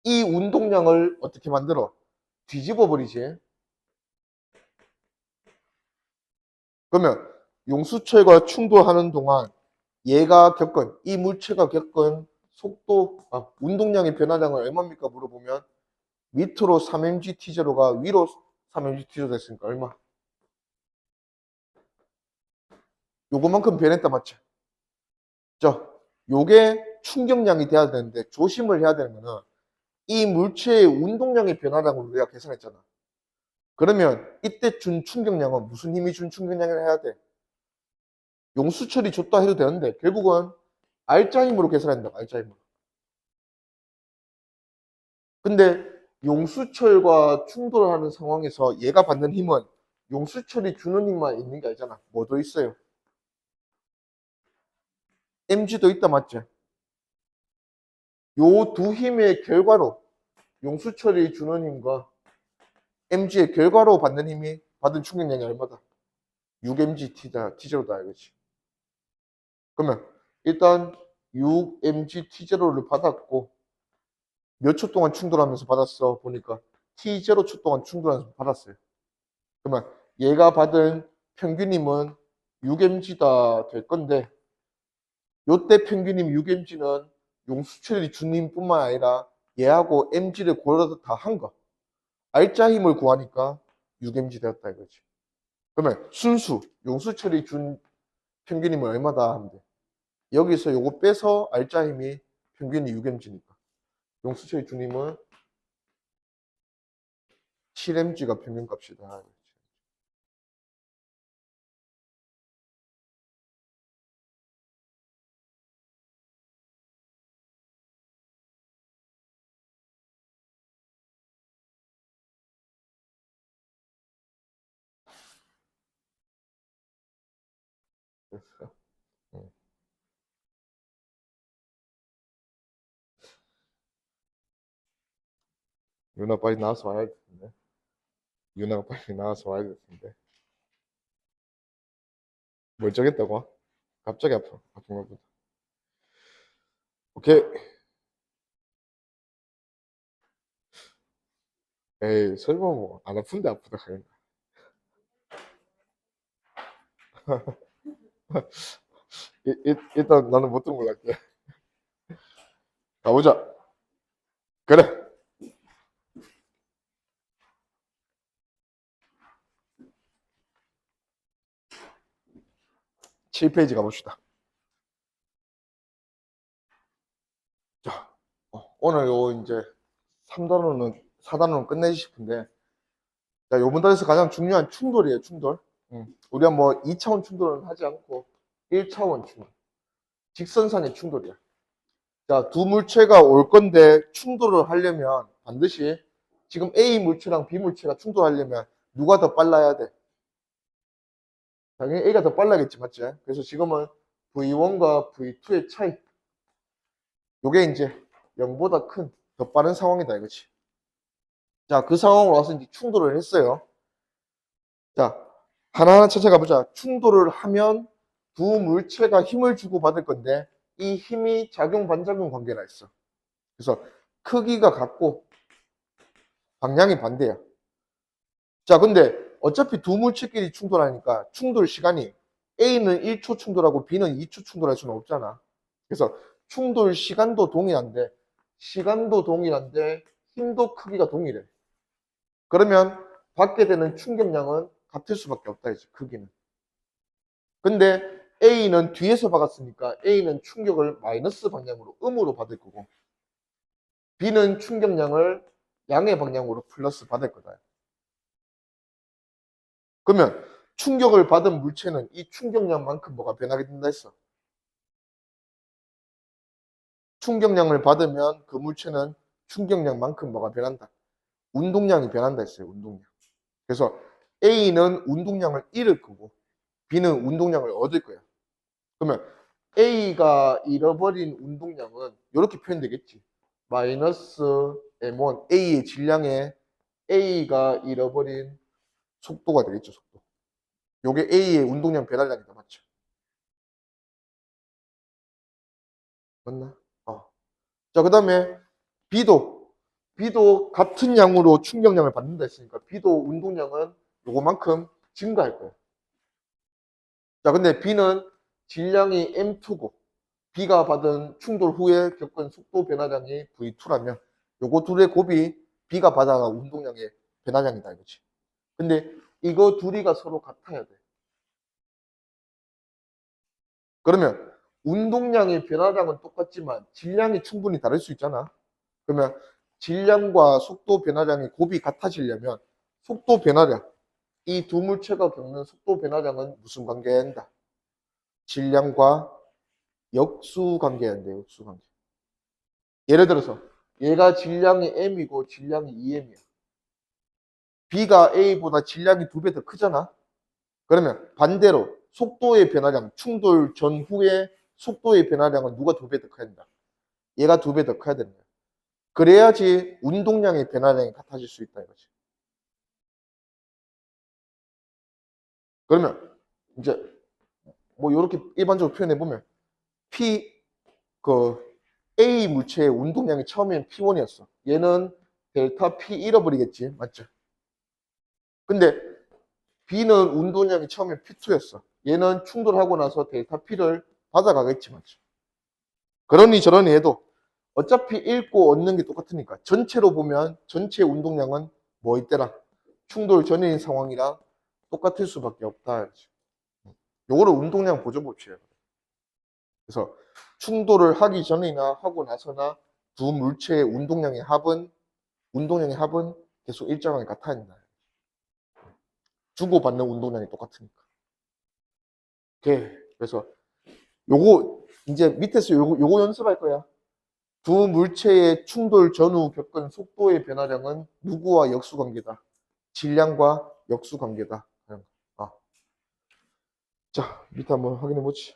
이 운동량을 어떻게 만들어? 뒤집어 버리지. 그러면 용수철과 충돌하는 동안 얘가 겪은, 이 물체가 겪은 속도, 운동량의 변화량을 얼마입니까? 물어보면 밑으로 3mg/t제로가 위로 3mg/t제로 됐으니까 얼마? 요거만큼 변했다, 맞지? 자, 요게 충격량이 돼야 되는데 조심을 해야 되는 거는 이 물체의 운동량의 변화량을 우리가 계산했잖아. 그러면 이때 준 충격량은 무슨 힘이 준 충격량을 해야 돼? 용수철이 줬다 해도 되는데 결국은 알짜 힘으로 계산한다. 알짜 힘으로. 근데 용수철과 충돌하는 상황에서 얘가 받는 힘은 용수철이 주는 힘만 있는 게 아니잖아. 뭐도 있어요. mg도 있다, 맞지? 요 두 힘의 결과로 용수철이 주는 힘과 mg의 결과로 받는 힘이 받은 충격량이 얼마다? 6mg t제로다 이거지. 그러면 일단 6mg t제로를 받았고 몇 초 동안 충돌하면서 받았어? 보니까 t0초 동안 충돌하면서 받았어요. 그러면 얘가 받은 평균임은 6mg다 될 건데 요때 평균임 6mg는 용수철이 준 힘뿐만 아니라 얘하고 mg를 골라서 다 한 거. 알짜 힘을 구하니까 6mg 되었다 이거지. 그러면 순수 용수철이 준 평균임은 얼마다 하면 돼. 여기서 요거 빼서 알짜 힘이 평균이 6mg니까 용수철이 준 힘은 7mg가 평균값이다. 됐어. 응. 유나 빨리 나와서 와야 될 텐데. 유나가 빨리 나와서 와야 될 텐데. 멀쩡했다고? 갑자기 아픈가 보다. 오케이. 에이, 설마 뭐, 안 아픈데 아프다 그랬나. 일단 나는 못 든 걸로 할게. 가보자. 그래. 7페이지 가봅시다. 자, 오늘 요 이제 3단원은, 4단원은 끝내지 싶은데, 자, 요번 달에서 가장 중요한 충돌이에요, 충돌. 우리가 뭐 2차원 충돌은 하지 않고 1차원 충돌. 직선상의 충돌이야. 자, 두 물체가 올 건데 충돌을 하려면 반드시 지금 A 물체랑 B 물체가 충돌하려면 누가 더 빨라야 돼? 당연히 A가 더 빨라겠지, 맞지? 그래서 지금은 V1과 V2의 차이. 요게 이제 0보다 큰, 더 빠른 상황이다, 이거지. 자, 그 상황으로 와서 이제 충돌을 했어요. 자, 하나하나 찾아가 보자. 충돌을 하면 두 물체가 힘을 주고 받을 건데 이 힘이 작용, 반작용 관계가 있어. 그래서 크기가 같고 방향이 반대야. 자, 근데 어차피 두 물체끼리 충돌하니까 충돌 시간이 A는 1초 충돌하고 B는 2초 충돌할 수는 없잖아. 그래서 충돌 시간도 동일한데 시간도 동일한데 힘도 크기가 동일해. 그러면 받게 되는 충격량은 같을 수밖에 없다 이제 크기는. 근데 A는 뒤에서 박았으니까 A는 충격을 마이너스 방향으로 음으로 받을 거고 B는 충격량을 양의 방향으로 플러스 받을 거다. 그러면 충격을 받은 물체는 이 충격량만큼 뭐가 변하게 된다 했어. 충격량을 받으면 그 물체는 충격량만큼 뭐가 변한다. 운동량이 변한다 했어요. 운동량. 그래서 A는 운동량을 잃을 거고 B는 운동량을 얻을 거야. 그러면 A가 잃어버린 운동량은 이렇게 표현되겠지. 마이너스 M1, A의 질량에 A가 잃어버린 속도가 되겠죠. 속도. 요게 A의 운동량 변화량이다. 맞죠? 맞나? 자, 그 다음에 B도 같은 양으로 충격량을 받는다 했으니까 B도 운동량은 요거만큼 증가할 거예요. 자, 근데 B는 질량이 M2고 B가 받은 충돌 후에 겪은 속도 변화량이 V2라면 요거 둘의 곱이 B가 받아가 운동량의 변화량이다 이거지. 근데 이거 둘이가 서로 같아야 돼. 그러면 운동량의 변화량은 똑같지만 질량이 충분히 다를 수 있잖아. 그러면 질량과 속도 변화량의 곱이 같아지려면 속도 변화량, 이 두 물체가 겪는 속도 변화량은 무슨 관계해야 한다? 질량과 역수 관계해야 한다. 역수 관계. 예를 들어서 얘가 질량이 M이고 질량이 2M이야. B가 A보다 질량이 2배 더 크잖아. 그러면 반대로 속도의 변화량, 충돌 전후의 속도의 변화량은 누가 2배 더 커야 된다? 얘가 2배 더 커야 된다. 그래야지 운동량의 변화량이 같아질 수 있다 이거지. 그러면 이제 뭐 이렇게 일반적으로 표현해 보면 P 그 A 물체의 운동량이 처음엔 P1이었어. 얘는 델타 P 잃어버리겠지, 맞죠? 근데 B는 운동량이 처음에 P2였어. 얘는 충돌하고 나서 델타 P를 받아가겠지, 맞죠? 그러니 저러니 해도 어차피 읽고 얻는 게 똑같으니까 전체로 보면 전체 운동량은 뭐 있더라? 충돌 전인 상황이랑 똑같을 수밖에 없다. 요거를 운동량 보조법칙이에요. 그래서 충돌을 하기 전이나 하고 나서나 두 물체의 운동량의 합은 계속 일정하게 같아야 된다. 주고받는 운동량이 똑같으니까. 오케이. 그래서 요거 이제 밑에서 요거 연습할 거야. 두 물체의 충돌 전후 겪은 속도의 변화량은 누구와 역수 관계다. 질량과 역수 관계다. 아. 자, 밑에 한번 확인해 보지.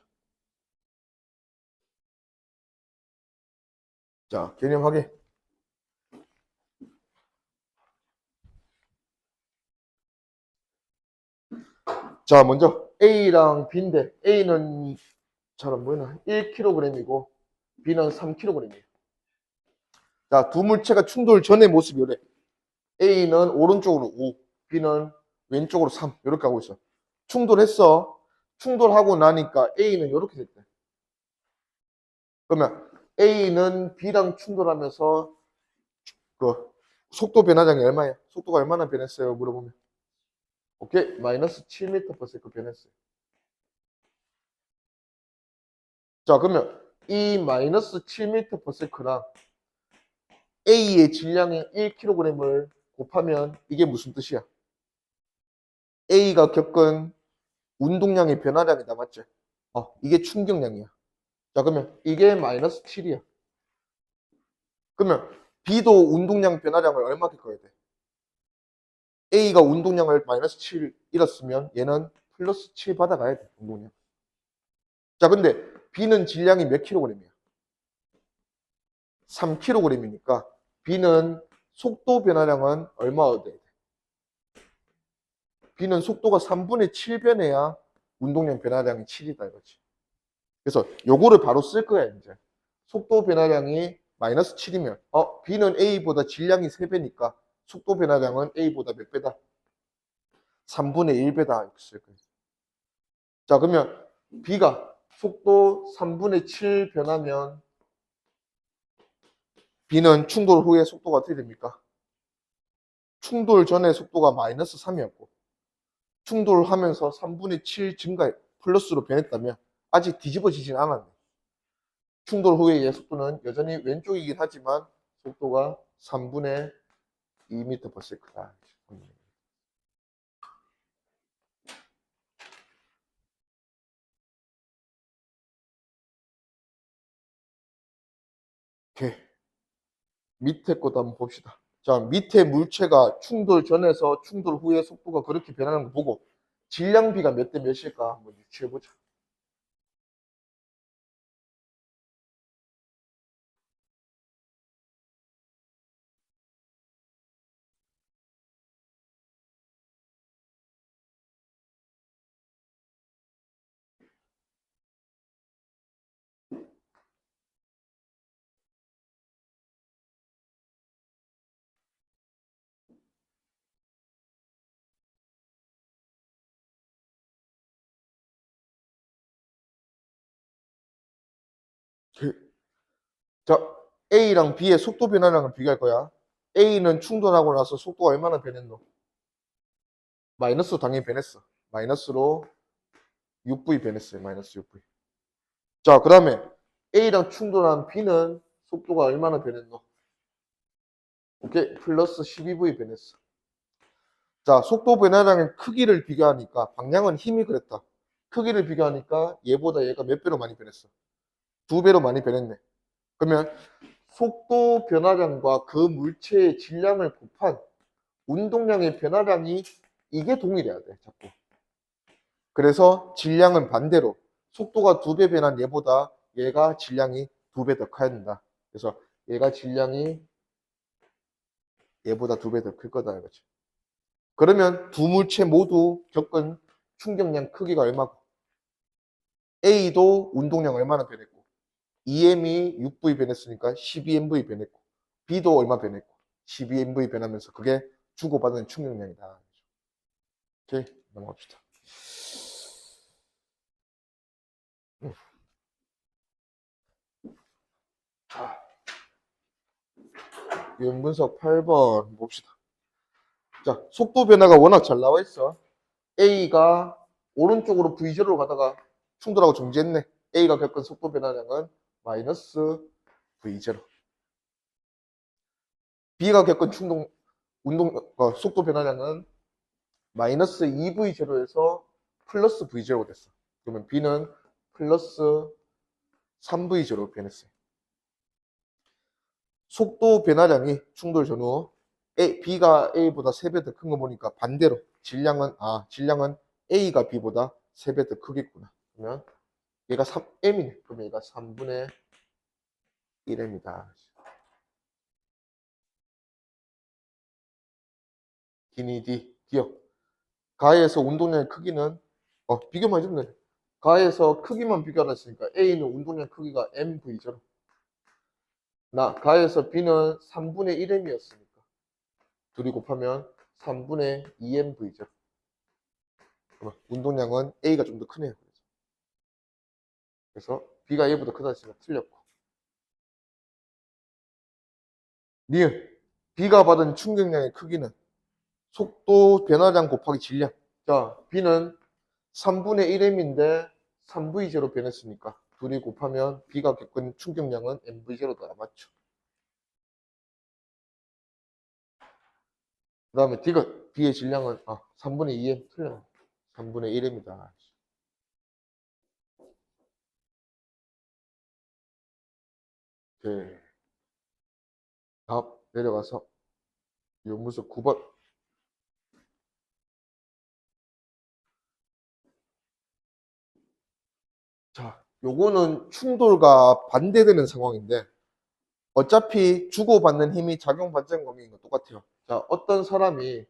자, 개념 확인. 자, 먼저 A랑 B인데 A는 잘 안 보이나? 1kg이고 B는 3kg이에요. 자, 두 물체가 충돌 전의 모습이 이래. A는 오른쪽으로 5, B는 왼쪽으로 3 이렇게 하고 있어. 충돌했어. 충돌하고 나니까 A는 이렇게 됐대. 그러면 A는 B랑 충돌하면서 그 속도 변화량이 얼마야? 속도가 얼마나 변했어요? 물어보면. 오케이. 마이너스 7m/s 변했어요. 자, 그러면 이 마이너스 7m/s랑 A의 질량의 1kg을 곱하면 이게 무슨 뜻이야? A가 겪은 운동량의 변화량이다, 맞지? 이게 충격량이야. 자, 그러면 이게 마이너스 7이야. 그러면 B도 운동량 변화량을 얼마 겪어야 돼? A가 운동량을 마이너스 7 잃었으면 얘는 플러스 7 받아가야 돼, 운동량. 자, 근데 B는 질량이 몇 킬로그램이야? 3kg이니까 B는 속도 변화량은 얼마 얻어야 돼? B는 속도가 3분의 7 변해야 운동량 변화량이 7이다 이거지. 그래서 요거를 바로 쓸 거야 이제. 속도 변화량이 마이너스 7이면 B는 A보다 질량이 3배니까 속도 변화량은 A보다 몇 배다? 3분의 1배다 이렇게 쓸 거예요. 자, 그러면 B가 속도 3분의 7 변하면 B는 충돌 후에 속도가 어떻게 됩니까? 충돌 전에 속도가 마이너스 3이었고 충돌하면서 3분의 7 증가 플러스로 변했다면 아직 뒤집어지진 않았네. 충돌 후에 얘 속도는 여전히 왼쪽이긴 하지만 속도가 3분의 2m/s다. 오케이. 밑에 것도 한번 봅시다. 자, 밑에 물체가 충돌 전에서 충돌 후에 속도가 그렇게 변하는 거 보고 질량비가 몇 대 몇일까 한번 유추해보자. 자, A랑 B의 속도 변화량을 비교할 거야. A는 충돌하고 나서 속도가 얼마나 변했노? 마이너스로 당연히 변했어. 마이너스로 6V 변했어요. 마이너스 6V. 자, 그 다음에 A랑 충돌한 B는 속도가 얼마나 변했노? 오케이. 플러스 12V 변했어. 자, 속도 변화량의 크기를 비교하니까 방향은 힘이 그랬다. 크기를 비교하니까 얘보다 얘가 몇 배로 많이 변했어? 2배로 많이 변했네. 그러면 속도 변화량과 그 물체의 질량을 곱한 운동량의 변화량이 이게 동일해야 돼, 자꾸. 그래서 질량은 반대로 속도가 2배 변한 얘보다 얘가 질량이 2배 더 커야 된다. 그래서 얘가 질량이 얘보다 2배 더 클 거다 이거지. 그러면 두 물체 모두 겪은 충격량 크기가 얼마고? A도 운동량 얼마나 변했고, EM이 6V 변했으니까 12MV 변했고, B도 얼마 변했고, 12MV 변하면서 그게 주고받은 충격량이다. 오케이, 넘어갑시다. 자, 유형분석 8번 봅시다. 자, 속도 변화가 워낙 잘 나와 있어. A가 오른쪽으로 V0로 가다가 충돌하고 정지했네. A가 겪은 속도 변화량은 마이너스 V0. B가 겪은 속도 변화량은 마이너스 2V0에서 플러스 V0가 됐어. 그러면 B는 플러스 3V0로 변했어요. 속도 변화량이 충돌 전후 B가 A보다 3배 더 큰 거 보니까 반대로 질량은 A가 B보다 3배 더 크겠구나. 그러면 얘가 3M이네. 그러면 얘가 3분의 1M이다. 기니 D, 기억. 가에서 운동량의 크기는 비교만 해주면 돼. 가에서 크기만 비교하라 했으니까 A는 운동량 크기가 MV죠. 가에서 B는 3분의 1M이었으니까 둘이 곱하면 3분의 2MV죠. 운동량은 A가 좀 더 크네요. 그래서 B가 A보다 크다 했으니까 틀렸고. 니은 B가 받은 충격량의 크기는 속도 변화량 곱하기 질량. 자, B는 3분의 1M인데 3V0로 변했으니까 둘이 곱하면 B가 겪은 충격량은 MV0다. 맞죠? 그 다음에 B의 질량은 3분의 2M 틀려. 3분의 1M이다. 오케이. 답 내려가서 연무서 9번. 자, 요거는 충돌과 반대되는 상황인데 어차피 주고받는 힘이 작용 반전 관계인 거 똑같아요. 자, 어떤 사람이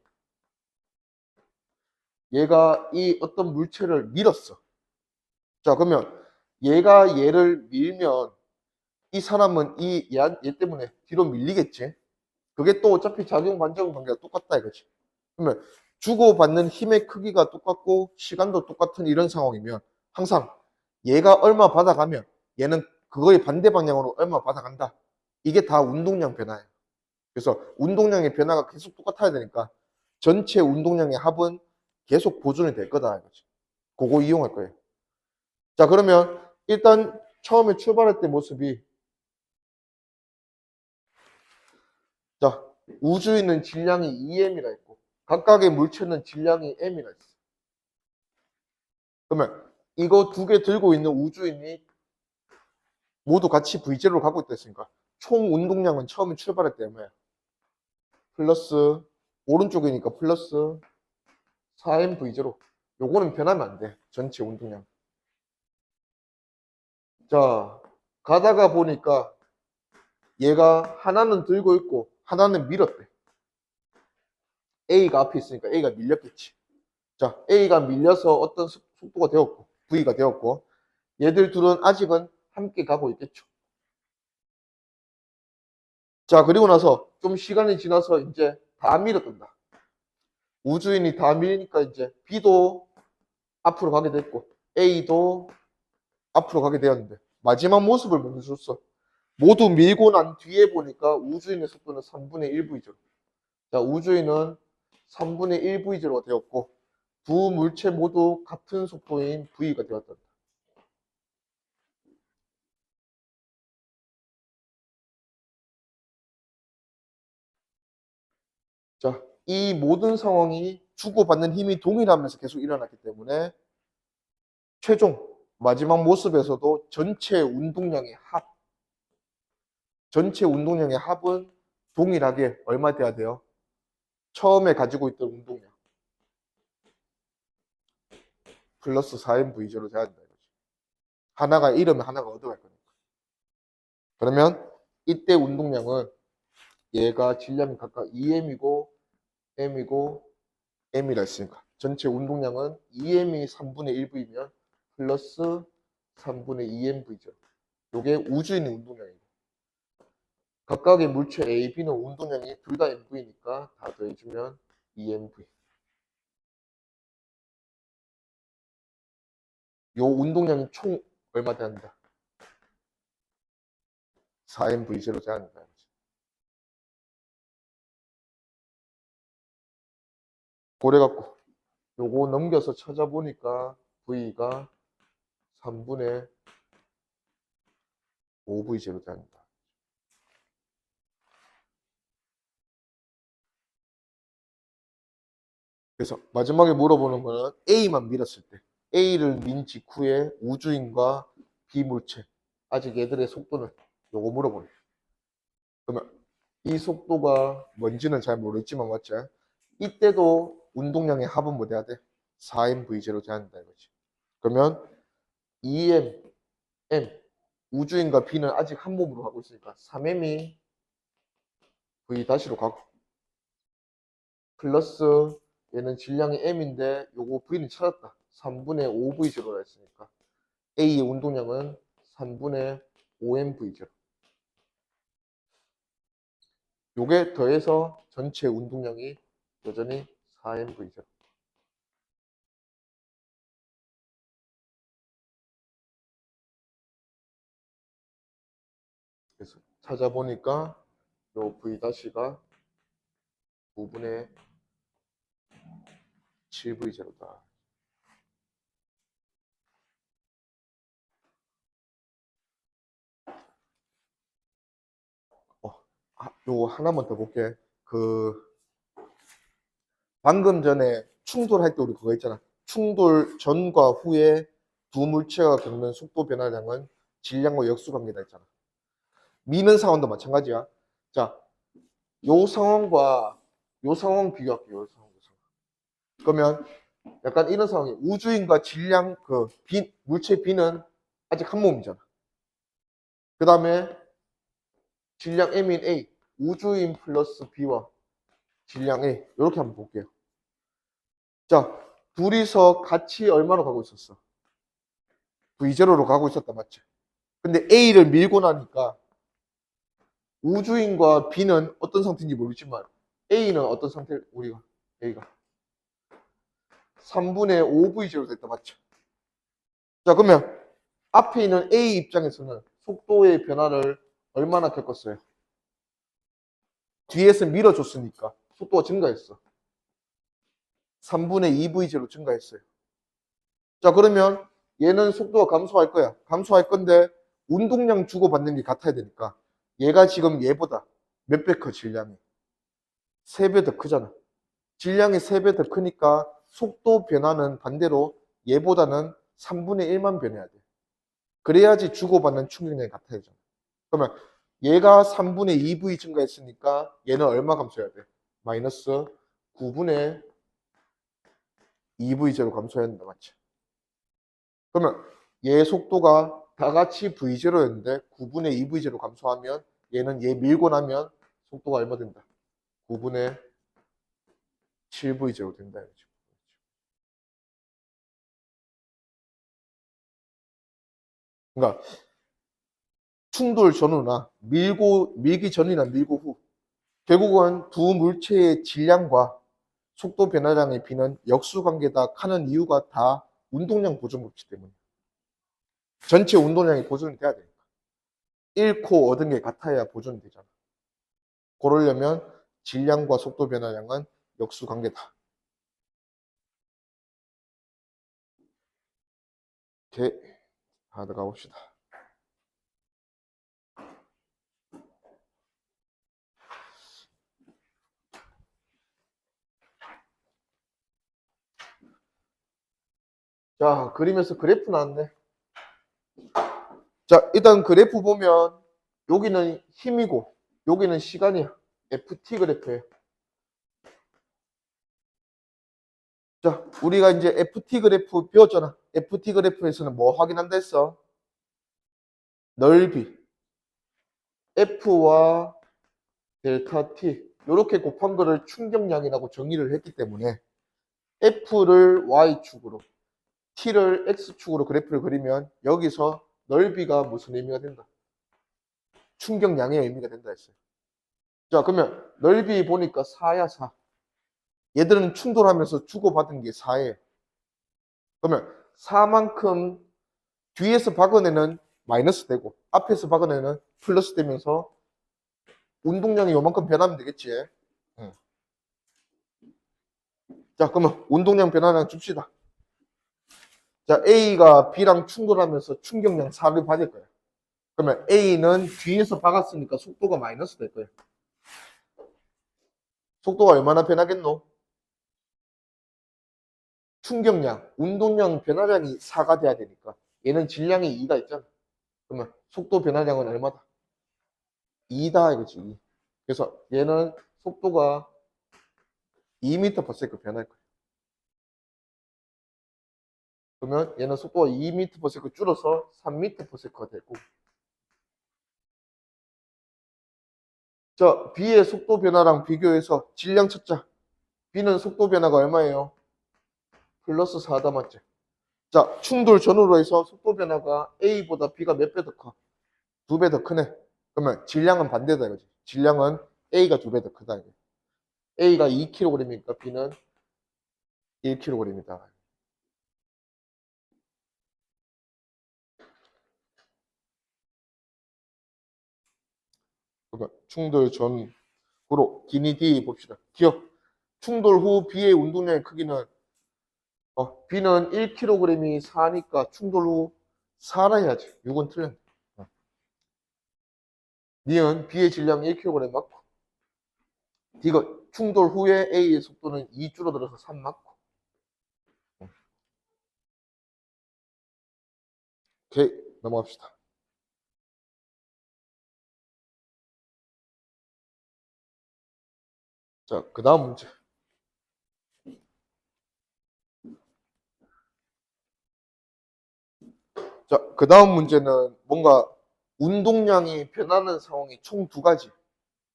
얘가 이 어떤 물체를 밀었어. 자, 그러면 얘가 얘를 밀면 이 사람은 얘 때문에 뒤로 밀리겠지. 그게 또 어차피 작용 반전 관계가 똑같다 이거지. 그러면 주고받는 힘의 크기가 똑같고 시간도 똑같은 이런 상황이면 항상 얘가 얼마 받아가면 얘는 그거의 반대 방향으로 얼마 받아간다. 이게 다 운동량 변화예요. 그래서 운동량의 변화가 계속 똑같아야 되니까 전체 운동량의 합은 계속 보존이 될 거다 이거지. 그거 이용할 거예요. 자, 그러면 일단 처음에 출발할 때 모습이, 자, 우주인은 질량이 EM이라 했고 각각의 물체는 질량이 M이라 했어. 그러면 이거 두 개 들고 있는 우주인이 모두 같이 V0로 가고 있다 했으니까 총 운동량은 처음에 출발할 때 얼마야? 플러스, 오른쪽이니까 플러스 4M V0. 요거는 변하면 안 돼. 전체 운동량. 자, 가다가 보니까 얘가 하나는 들고 있고 하나는 밀었대. A가 앞에 있으니까 A가 밀렸겠지. 자, A가 밀려서 어떤 속도가 되었고 V가 되었고 얘들 둘은 아직은 함께 가고 있겠죠. 자, 그리고 나서 좀 시간이 지나서 이제 다 밀어든다. 우주인이 다 밀니까 이제 B도 앞으로 가게 됐고 A도 앞으로 가게 되었는데 마지막 모습을 먼저 줬어. 모두 밀고 난 뒤에 보니까 우주인의 속도는 3분의 1V죠. 자, 우주인은 3분의 1V가 되었고 두 물체 모두 같은 속도인 V가 되었다. 자, 이 모든 상황이 주고받는 힘이 동일하면서 계속 일어났기 때문에 최종 마지막 모습에서도 전체 운동량의 합은 동일하게 얼마 돼야 돼요? 처음에 가지고 있던 운동량 플러스 4mv0로 돼야 된다 이거지. 하나가 잃으면 하나가 얻어갈 거니까. 그러면 이때 운동량은 얘가 질량이 각각 2m이고 m이고 m이라 했으니까 전체 운동량은 2m이 3분의 1v면 플러스 3분의 2mv죠. 요게 우주인의 운동량이고 각각의 물체 A, B는 운동량이 둘 다 mv니까 다 더해주면 2mv. 요 운동량이 총 얼마 돼야 한다? 4mv0 돼야 한다. 그래갖고 요거 넘겨서 찾아보니까 V가 3분의 5V0 돼야 한다. 그래서 마지막에 물어보는 거는 A만 밀었을 때 A를 민 직후에 우주인과 비물체 아직 얘들의 속도는 요거 물어보네. 그러면 이 속도가 뭔지는 잘 모르겠지만 맞지? 이때도 운동량의 합은 뭐 돼야 돼? 4mv0 돼야 한다 이거지. 그러면 2m, m 우주인과 B는 아직 한 몸으로 가고 있으니까 3m이 V-로 가고 플러스 얘는 질량이 m인데 요거 V는 찾았다. 3분의 5V0라 했으니까 A의 운동량은 3분의 5mV0. 요게 더해서 전체 운동량이 여전히 4mV0. 그래서 찾아보니까 요 V-가 9분의 7V0다. 요거 하나만 더 볼게. 방금 전에 충돌할 때 우리 그거 있잖아. 충돌 전과 후에 두 물체가 겪는 속도 변화량은 질량과 역수관계다 했잖아. 미는 상황도 마찬가지야. 자, 요 상황과 요 상황 비교할게요. 요 상황, 요 상황. 그러면 약간 이런 상황이 우주인과 질량 물체 B는 아직 한 몸이잖아. 그 다음에 질량 M인 A, 우주인 플러스 B와 질량 A 이렇게 한번 볼게요. 자, 둘이서 같이 얼마로 가고 있었어? V0로 가고 있었다 맞지? 근데 A를 밀고 나니까 우주인과 B는 어떤 상태인지 모르지만 A는 어떤 상태? 우리가 A가 3분의 5V0 됐다 맞죠? 자, 그러면 앞에 있는 A 입장에서는 속도의 변화를 얼마나 겪었어요? 뒤에서 밀어줬으니까 속도가 증가했어. 3분의 2v제로 증가했어요. 자, 그러면 얘는 속도가 감소할 거야. 감소할 건데 운동량 주고받는 게 같아야 되니까 얘가 지금 얘보다 몇 배 커, 질량이? 3배 더 크잖아. 질량이 3배 더 크니까 속도 변화는 반대로 얘보다는 3분의 1만 변해야 돼. 그래야지 주고받는 충격량이 같아야 되잖아. 그러면 얘가 3분의 2v 증가했으니까 얘는 얼마 감소해야 돼? 마이너스 9분의 2v제로 감소해야 된다, 맞지? 그러면 얘 속도가 다 같이 v0였는데 9분의 2v제로 감소하면 얘는 얘 밀고 나면 속도가 얼마 된다? 9분의 7v제로 된다. 그러니까 충돌 전후나 밀기 전이나 밀고 후 결국은 두 물체의 질량과 속도 변화량의 비는 역수관계다 하는 이유가 다 운동량 보존 법칙 때문에 전체 운동량이 보존이 돼야 되니까 1코 얻은 게 같아야 보존이 되잖아. 그러려면 질량과 속도 변화량은 역수관계다. 이렇게 하다가 봅시다. 자, 그림에서 그래프 나왔네. 자, 일단 그래프 보면 여기는 힘이고 여기는 시간이야. FT 그래프예요. 자, 우리가 이제 FT 그래프 배웠잖아. FT 그래프에서는 뭐 확인한다 했어? 넓이 F와 델타 T 이렇게 곱한 거를 충격량이라고 정의를 했기 때문에 F를 Y축으로 T를 X축으로 그래프를 그리면 여기서 넓이가 무슨 의미가 된다? 충격량의 의미가 된다 했어요. 자, 그러면 넓이 보니까 4야, 4. 얘들은 충돌하면서 주고받은 게 4예요. 그러면 4만큼 뒤에서 박은애는 마이너스 되고 앞에서 박은애는 플러스 되면서 운동량이 요만큼 변하면 되겠지. 응. 자, 그러면 운동량 변화량 줍시다. 자, A가 B랑 충돌하면서 충격량 4를 받을 거야. 그러면 A는 뒤에서 박았으니까 속도가 마이너스 될 거야. 속도가 얼마나 변하겠노? 충격량, 운동량 변화량이 4가 돼야 되니까 얘는 질량이 2가 있잖아. 그러면 속도 변화량은 얼마다? 2다 이거지. 2. 그래서 얘는 속도가 2m/s 변할 거야. 그러면 얘는 속도가 2m/s 줄어서 3m/s가 되고 자, B의 속도 변화랑 비교해서 질량 찾자. B는 속도 변화가 얼마예요? 플러스 4다 맞지? 자, 충돌 전후로 해서 속도 변화가 A보다 B가 몇 배 더 커? 2배 더 크네. 그러면 질량은 반대다 이거지. 질량은 A가 2배 더 크다. 이거. A가 2kg이니까 B는 1kg이다. 그러니까 충돌 전후로 기니 D 봅시다. 기억. 충돌 후 B의 운동량의 크기는 B는 1kg이 4니까 충돌 후 4라 해야지. 6은 틀렸네. 니은 B의 질량 1kg 맞고 D가 충돌 후에 A의 속도는 2 줄어들어서 3 맞고 오케이 넘어갑시다. 자, 그 다음 문제. 자, 그 다음 문제는 뭔가 운동량이 변하는 상황이 총 두 가지.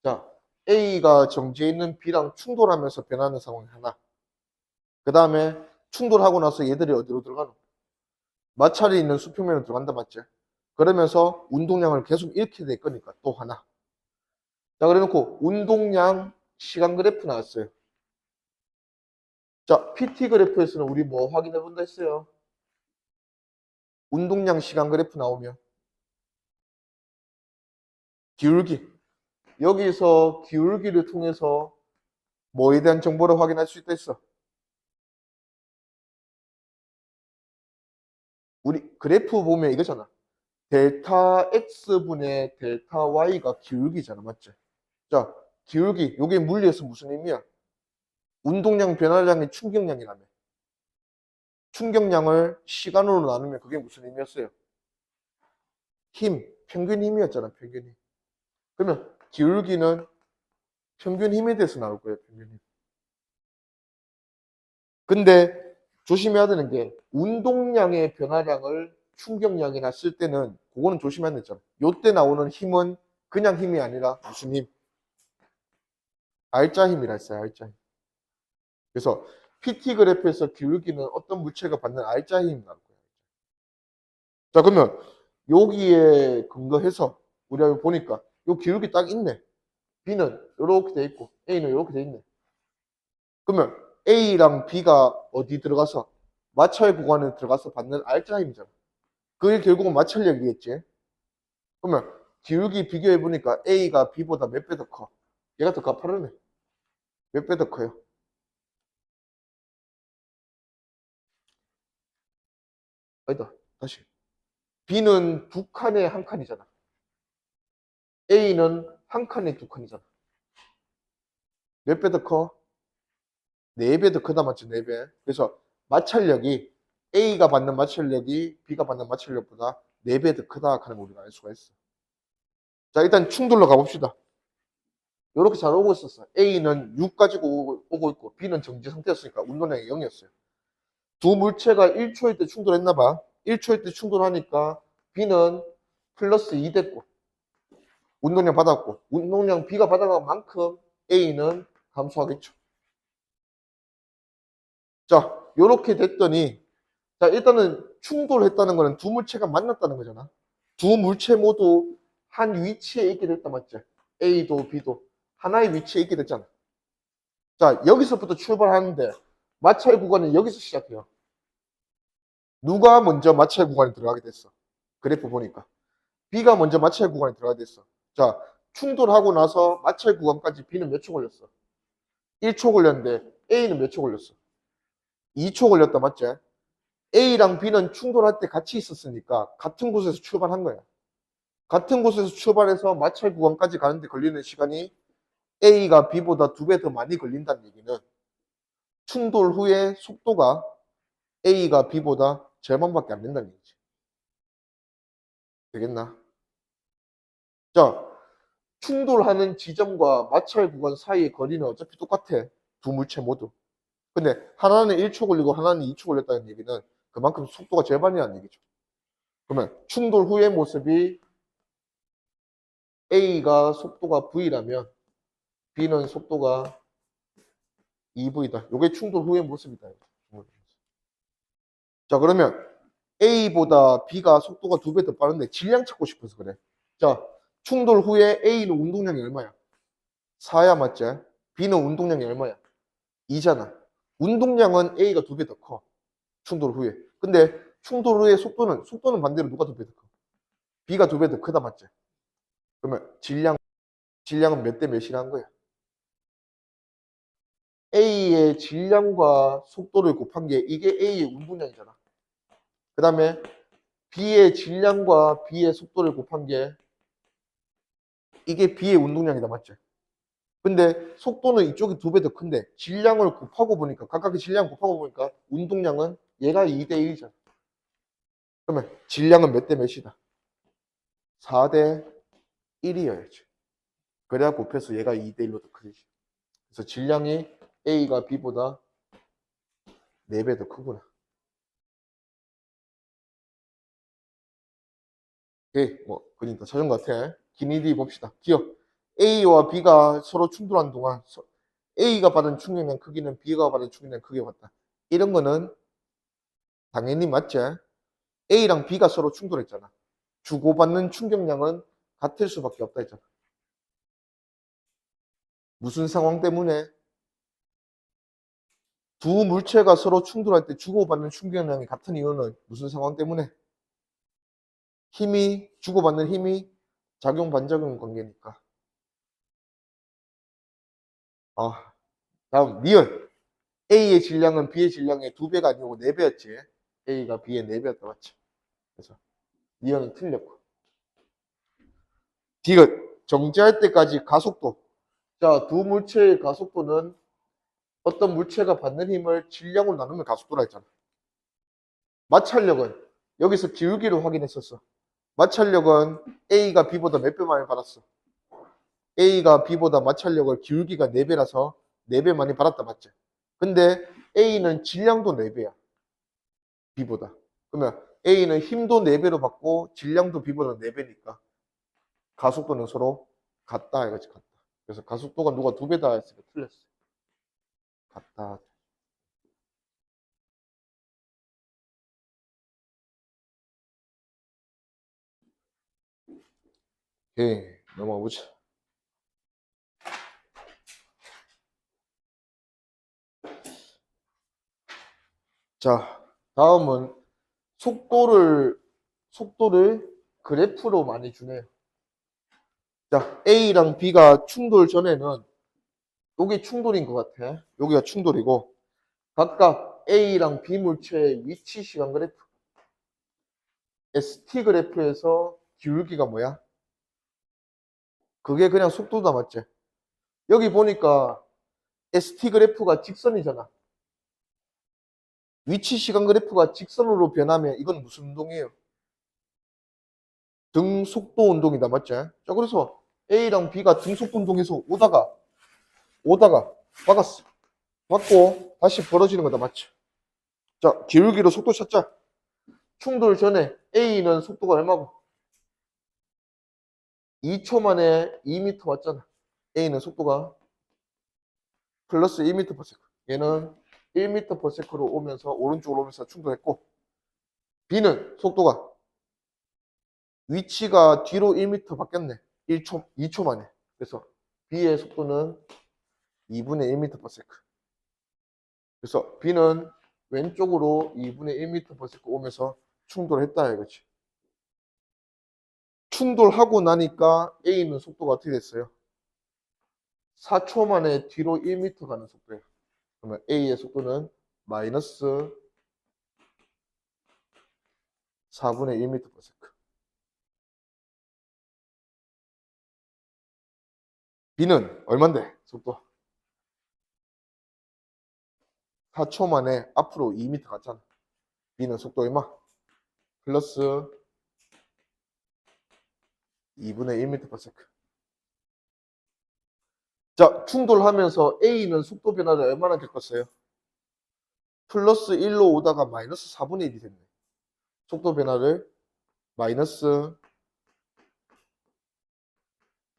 자, A가 정지해 있는 B랑 충돌하면서 변하는 상황이 하나. 그 다음에 충돌하고 나서 얘들이 어디로 들어가노? 마찰이 있는 수평면으로 들어간다 맞지? 그러면서 운동량을 계속 잃게 될 거니까 또 하나. 자, 그래 놓고 운동량 시간 그래프 나왔어요. 자, PT 그래프에서는 우리 뭐 확인해 본다 했어요? 운동량 시간 그래프 나오면 기울기. 여기서 기울기를 통해서 뭐에 대한 정보를 확인할 수 있다 했어? 우리 그래프 보면 이거잖아. 델타 X분의 델타 Y가 기울기잖아. 맞지? 자, 기울기. 요게 물리에서 무슨 의미야? 운동량 변화량의 충격량이라며. 충격량을 시간으로 나누면 그게 무슨 의미였어요? 힘. 평균 힘이었잖아. 평균 힘. 그러면 기울기는 평균 힘에 대해서 나올 거예요. 평균 힘. 근데 조심해야 되는 게 운동량의 변화량을 충격량이나 쓸 때는 그거는 조심해야 되잖아. 요때 나오는 힘은 그냥 힘이 아니라 무슨 힘? 알짜 힘이라 했어요. 알짜 힘. 그래서 PT 그래프에서 기울기는 어떤 물체가 받는 알짜 힘이 나올 거예요. 자, 그러면 여기에 근거해서 우리가 보니까 요 기울기 딱 있네. B는 이렇게 돼 있고 A는 이렇게 돼 있네. 그러면 A랑 B가 어디 들어가서 마찰 구간에 들어가서 받는 알짜 힘이잖아. 그게 결국은 마찰력이겠지. 그러면 기울기 비교해 보니까 A가 B보다 몇 배 더 커? 얘가 더 가파르네. 몇 배 더 커요? 아니다. 다시. B는 두 칸에 한 칸이잖아. A는 한 칸에 두 칸이잖아. 몇 배 더 커? 네 배 더 크다 맞지? 네 배. 그래서 마찰력이 A가 받는 마찰력이 B가 받는 마찰력보다 네 배 더 크다 하는 걸 우리가 알 수가 있어. 자, 일단 충돌로 가봅시다. 이렇게 잘 오고 있었어. A는 6 가지고 오고 있고 B는 정지 상태였으니까 운동량이 0이었어요. 두 물체가 1초일 때 충돌했나 봐. 1초일 때 충돌하니까 B는 플러스 2 됐고 운동량 받았고 운동량 B가 받아간 만큼 A는 감소하겠죠. 자, 이렇게 됐더니 자, 일단은 충돌했다는 거는 두 물체가 만났다는 거잖아. 두 물체 모두 한 위치에 있게 됐다 맞지? A도 B도 하나의 위치에 있게 됐잖아. 자, 여기서부터 출발하는데 마찰 구간은 여기서 시작해요. 누가 먼저 마찰 구간에 들어가게 됐어? 그래프 보니까. B가 먼저 마찰 구간에 들어가게 됐어. 자, 충돌하고 나서 마찰 구간까지 B는 몇 초 걸렸어? 1초 걸렸는데 A는 몇 초 걸렸어? 2초 걸렸다 맞지? A랑 B는 충돌할 때 같이 있었으니까 같은 곳에서 출발한 거야. 같은 곳에서 출발해서 마찰 구간까지 가는데 걸리는 시간이 A가 B보다 2배 더 많이 걸린다는 얘기는 충돌 후에 속도가 A가 B보다 절반밖에 안 된다는 얘기지. 되겠나? 자, 충돌하는 지점과 마찰 구간 사이의 거리는 어차피 똑같아. 두 물체 모두. 근데 하나는 1초 걸리고 하나는 2초 걸렸다는 얘기는 그만큼 속도가 절반이라는 얘기죠. 그러면 충돌 후의 모습이 A가 속도가 V라면 B는 속도가 2V다. 이게 충돌 후의 모습이다. 자, 그러면 A보다 B가 속도가 2배 더 빠른데 질량 찾고 싶어서 그래. 자, 충돌 후에 A는 운동량이 얼마야? 4야, 맞지? B는 운동량이 얼마야? 2잖아. 운동량은 A가 2배 더 커. 충돌 후에. 근데 충돌 후에 속도는 반대로 누가 2배 더 커? B가 2배 더 크다, 맞지? 그러면 질량은 몇 대 몇이라는 거야? A의 질량과 속도를 곱한 게 이게 A의 운동량이잖아. 그 다음에 B의 질량과 B의 속도를 곱한 게 이게 B의 운동량이다, 맞지? 근데 속도는 이쪽이 2배 더 큰데 질량을 곱하고 보니까 각각의 질량 곱하고 보니까 운동량은 얘가 2대 1이잖아. 그러면 질량은 몇 대 몇이다? 4대 1이어야지. 그래야 곱해서 얘가 2대 1로 더 크지. 그래서 질량이 A가 B보다 4배 더 크구나. 오케이, 뭐 그러니까 찾은 것 같아. 기니디 봅시다. 기억. A와 B가 서로 충돌한 동안 A가 받은 충격량 크기는 B가 받은 충격량 크기가 같다. 이런 거는 당연히 맞지? A랑 B가 서로 충돌했잖아. 주고받는 충격량은 같을 수밖에 없다 했잖아. 무슨 상황 때문에? 두 물체가 서로 충돌할 때 주고받는 충격량이 같은 이유는 무슨 상황 때문에? 주고받는 힘이 작용 반작용 관계니까. 아, 다음 리얼. A의 질량은 B의 질량의 2배가 아니고 4배였지. A가 B의 4배였다 맞죠? 그래서 리얼은 틀렸고. 디귿. 정지할 때까지 가속도. 자, 두 물체의 가속도는 어떤 물체가 받는 힘을 질량으로 나누면 가속도라 했잖아. 마찰력은 여기서 기울기를 확인했었어. 마찰력은 A가 B보다 몇 배 많이 받았어? A가 B보다 마찰력을 기울기가 4배라서 4배 많이 받았다 맞지? 근데 A는 질량도 4배야. B보다. 그러면 A는 힘도 4배로 받고 질량도 B보다 4배니까 가속도는 서로 같다 이거지 같다. 그래서 가속도가 누가 2배다 했으니까 틀렸어. 같다. 오케이. 넘어가 보자. 자, 다음은 속도를 그래프로 많이 주네요. 자, A랑 B가 충돌 전에는 요게 충돌인 것 같아. 여기가 충돌이고 각각 A랑 B 물체의 위치 시간 그래프. ST 그래프에서 기울기가 뭐야? 그게 그냥 속도다 맞지? 여기 보니까 ST 그래프가 직선이잖아. 위치 시간 그래프가 직선으로 변하면 이건 무슨 운동이에요? 등속도 운동이다 맞지? 자 그래서 A랑 B가 등속도 운동에서 오다가 막았어. 막고 다시 벌어지는 거다 맞지? 자 기울기로 속도 찾자. 충돌 전에 A는 속도가 얼마고? 2초 만에 2m 왔잖아. A는 속도가 플러스 1m per second. 얘는 1m per second로 오면서 오른쪽으로 오면서 충돌했고 B는 속도가 위치가 뒤로 1m 바뀌었네. 1초, 2초 만에. 그래서 B의 속도는 2분의 1m per second. 그래서 B는 왼쪽으로 2분의 1m per second 오면서 충돌했다 이거지. 충돌하고 나니까 A는 속도가 어떻게 됐어요? 4초 만에 뒤로 1m 가는 속도예요. 그러면 A의 속도는 마이너스 4분의 1m per second. B는 얼만데? 속도. 4초 만에 앞으로 2m 갔잖아. B는 속도 얼마? 플러스 2분의 1m per second. 자, 충돌하면서 A는 속도 변화를 얼마나 겪었어요? 플러스 1로 오다가 마이너스 4분의 1이 됐네. 속도 변화를 마이너스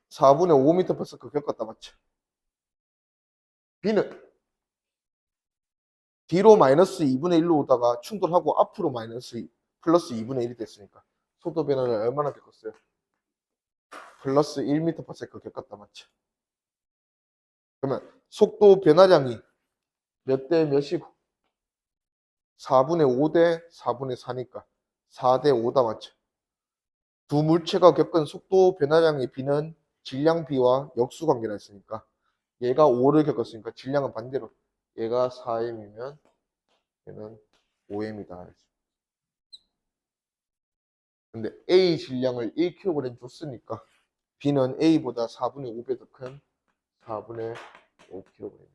4분의 5m per second 겪었다 맞죠? B는 뒤로 마이너스 2분의 1로 오다가 충돌하고 앞으로 플러스 2분의 1이 됐으니까 속도 변화를 얼마나 겪었어요? 플러스 1m per second 겪었다 맞죠? 그러면 속도 변화량이 몇 대 몇이고 4분의 5 대 4분의 4니까 4대 5다 맞죠? 두 물체가 겪은 속도 변화량의 B는 질량 B와 역수 관계라 했으니까 얘가 5를 겪었으니까 질량은 반대로 얘가 4m이면 얘는 5m이다. 근데 A 질량을 1kg 줬으니까 B는 A보다 4분의 5배 더 큰 4분의 5kg.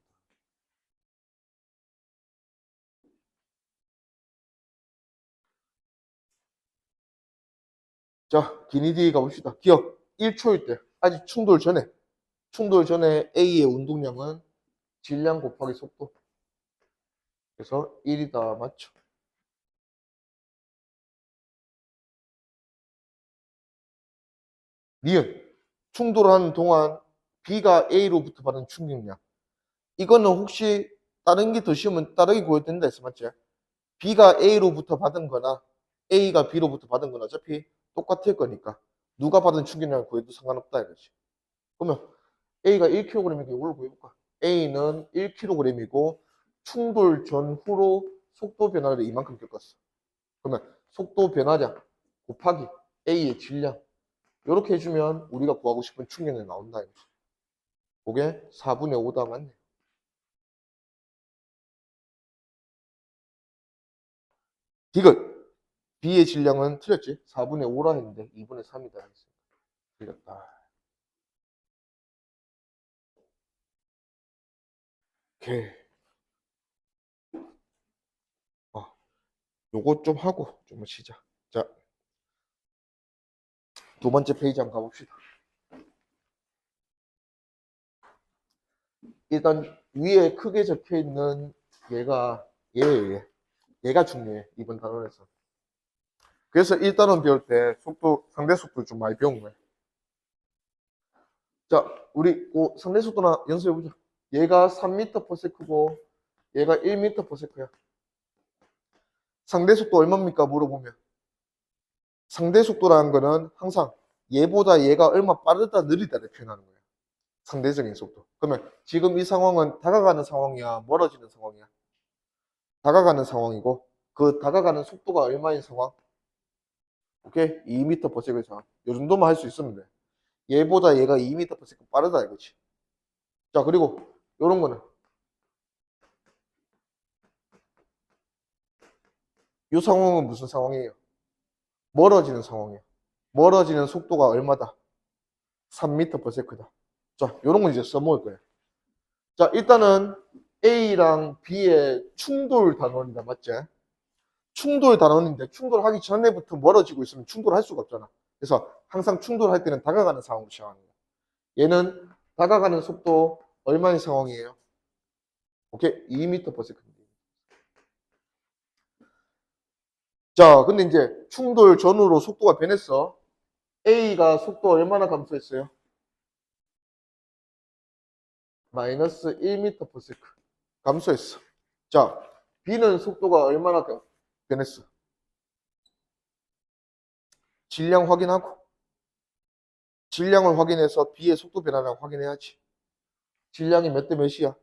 자, 기니디 가봅시다. 기억 1초일 때 아직 충돌 전에 A의 운동량은 질량 곱하기 속도. 그래서 1이다 맞죠? 니은 충돌하는 동안 B가 A로부터 받은 충격량. 이거는 혹시 다른 게 더 쉬우면 다르게 구해도 된다 했어 맞지? B가 A로부터 받은 거나 A가 B로부터 받은 건 어차피 똑같을 거니까 누가 받은 충격량을 구해도 상관없다 이거지. 그러면 A가 1kg이니까 이걸로 구해볼까? A는 1kg이고 충돌 전후로 속도 변화를 이만큼 겪었어. 그러면 속도 변화량 곱하기 A의 질량 이렇게 해주면 우리가 구하고 싶은 충격량이 나온다 이거지. 그게 4분의 5다 맞네. 디귿. B의 질량은 틀렸지? 4분의 5라 했는데 2분의 3이다 했어. 틀렸다. 오케이. 요거 좀 하고 좀 쉬자. 자, 두 번째 페이지 한번 가봅시다. 일단 위에 크게 적혀 있는 얘가 얘예요. 얘가 중요해. 이번 단원에서. 그래서 1단원 배울 때 속도, 상대 속도 좀 많이 배운 거야. 자, 우리 상대 속도나 연습해보자. 얘가 3m/s고 얘가 1m/s야. 상대 속도 얼마입니까? 물어보면. 상대 속도라는 거는 항상 얘보다 얘가 얼마 빠르다 느리다를 표현하는 거예요. 상대적인 속도. 그러면 지금 이 상황은 다가가는 상황이야? 멀어지는 상황이야? 다가가는 상황이고 그 다가가는 속도가 얼마인 상황? 오케이? 2m/s의 상황. 요 정도만 할 수 있으면 돼. 얘보다 얘가 2m/s 빠르다 이거지. 자, 그리고 요런 거는 이 상황은 무슨 상황이에요? 멀어지는 상황이에요. 멀어지는 속도가 얼마다? 3m/s다. 자, 요런 건 이제 써먹을 거예요. 자, 일단은 A랑 B의 충돌 단원이다. 맞지? 충돌 단원인데 충돌하기 전에부터 멀어지고 있으면 충돌할 수가 없잖아. 그래서 항상 충돌할 때는 다가가는 상황으로 시작하는 거야. 얘는 다가가는 속도 얼마의 상황이에요? 오케이? 2m/s. 자, 근데 이제 충돌 전후로 속도가 변했어. A가 속도 얼마나 감소했어요? 마이너스 1m/s 감소했어. 자, B는 속도가 얼마나 변했어? 질량 확인하고 질량을 확인해서 B의 속도 변화량 확인해야지. 질량이 몇 대 몇이야?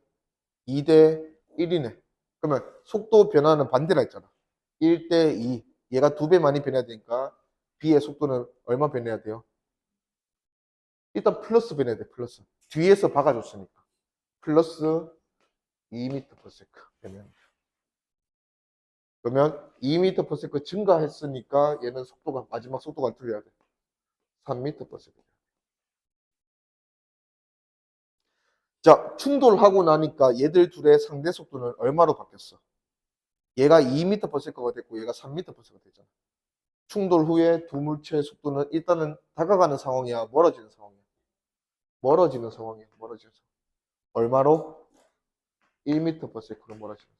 2대 1이네. 그러면 속도 변화는 반대라 했잖아. 1대 2. 얘가 2배 많이 변해야 되니까 B의 속도는 얼마 변해야 돼요? 일단 플러스 변해야 돼. 플러스. 뒤에서 박아줬으니까. 플러스 2m/s 변해야 돼. 그러면 2m/s 증가했으니까 얘는 속도가 마지막 속도가 틀려야 돼. 3m/s. 자, 충돌하고 나니까 얘들 둘의 상대 속도는 얼마로 바뀌었어? 얘가 2m/s가 됐고 얘가 3m/s가 되잖아. 충돌 후에 두 물체의 속도는 일단은 다가가는 상황이야, 멀어지는 상황이야. 멀어지는 상황이야. 멀어지는 상황. 얼마로? 1m/s로 멀어지는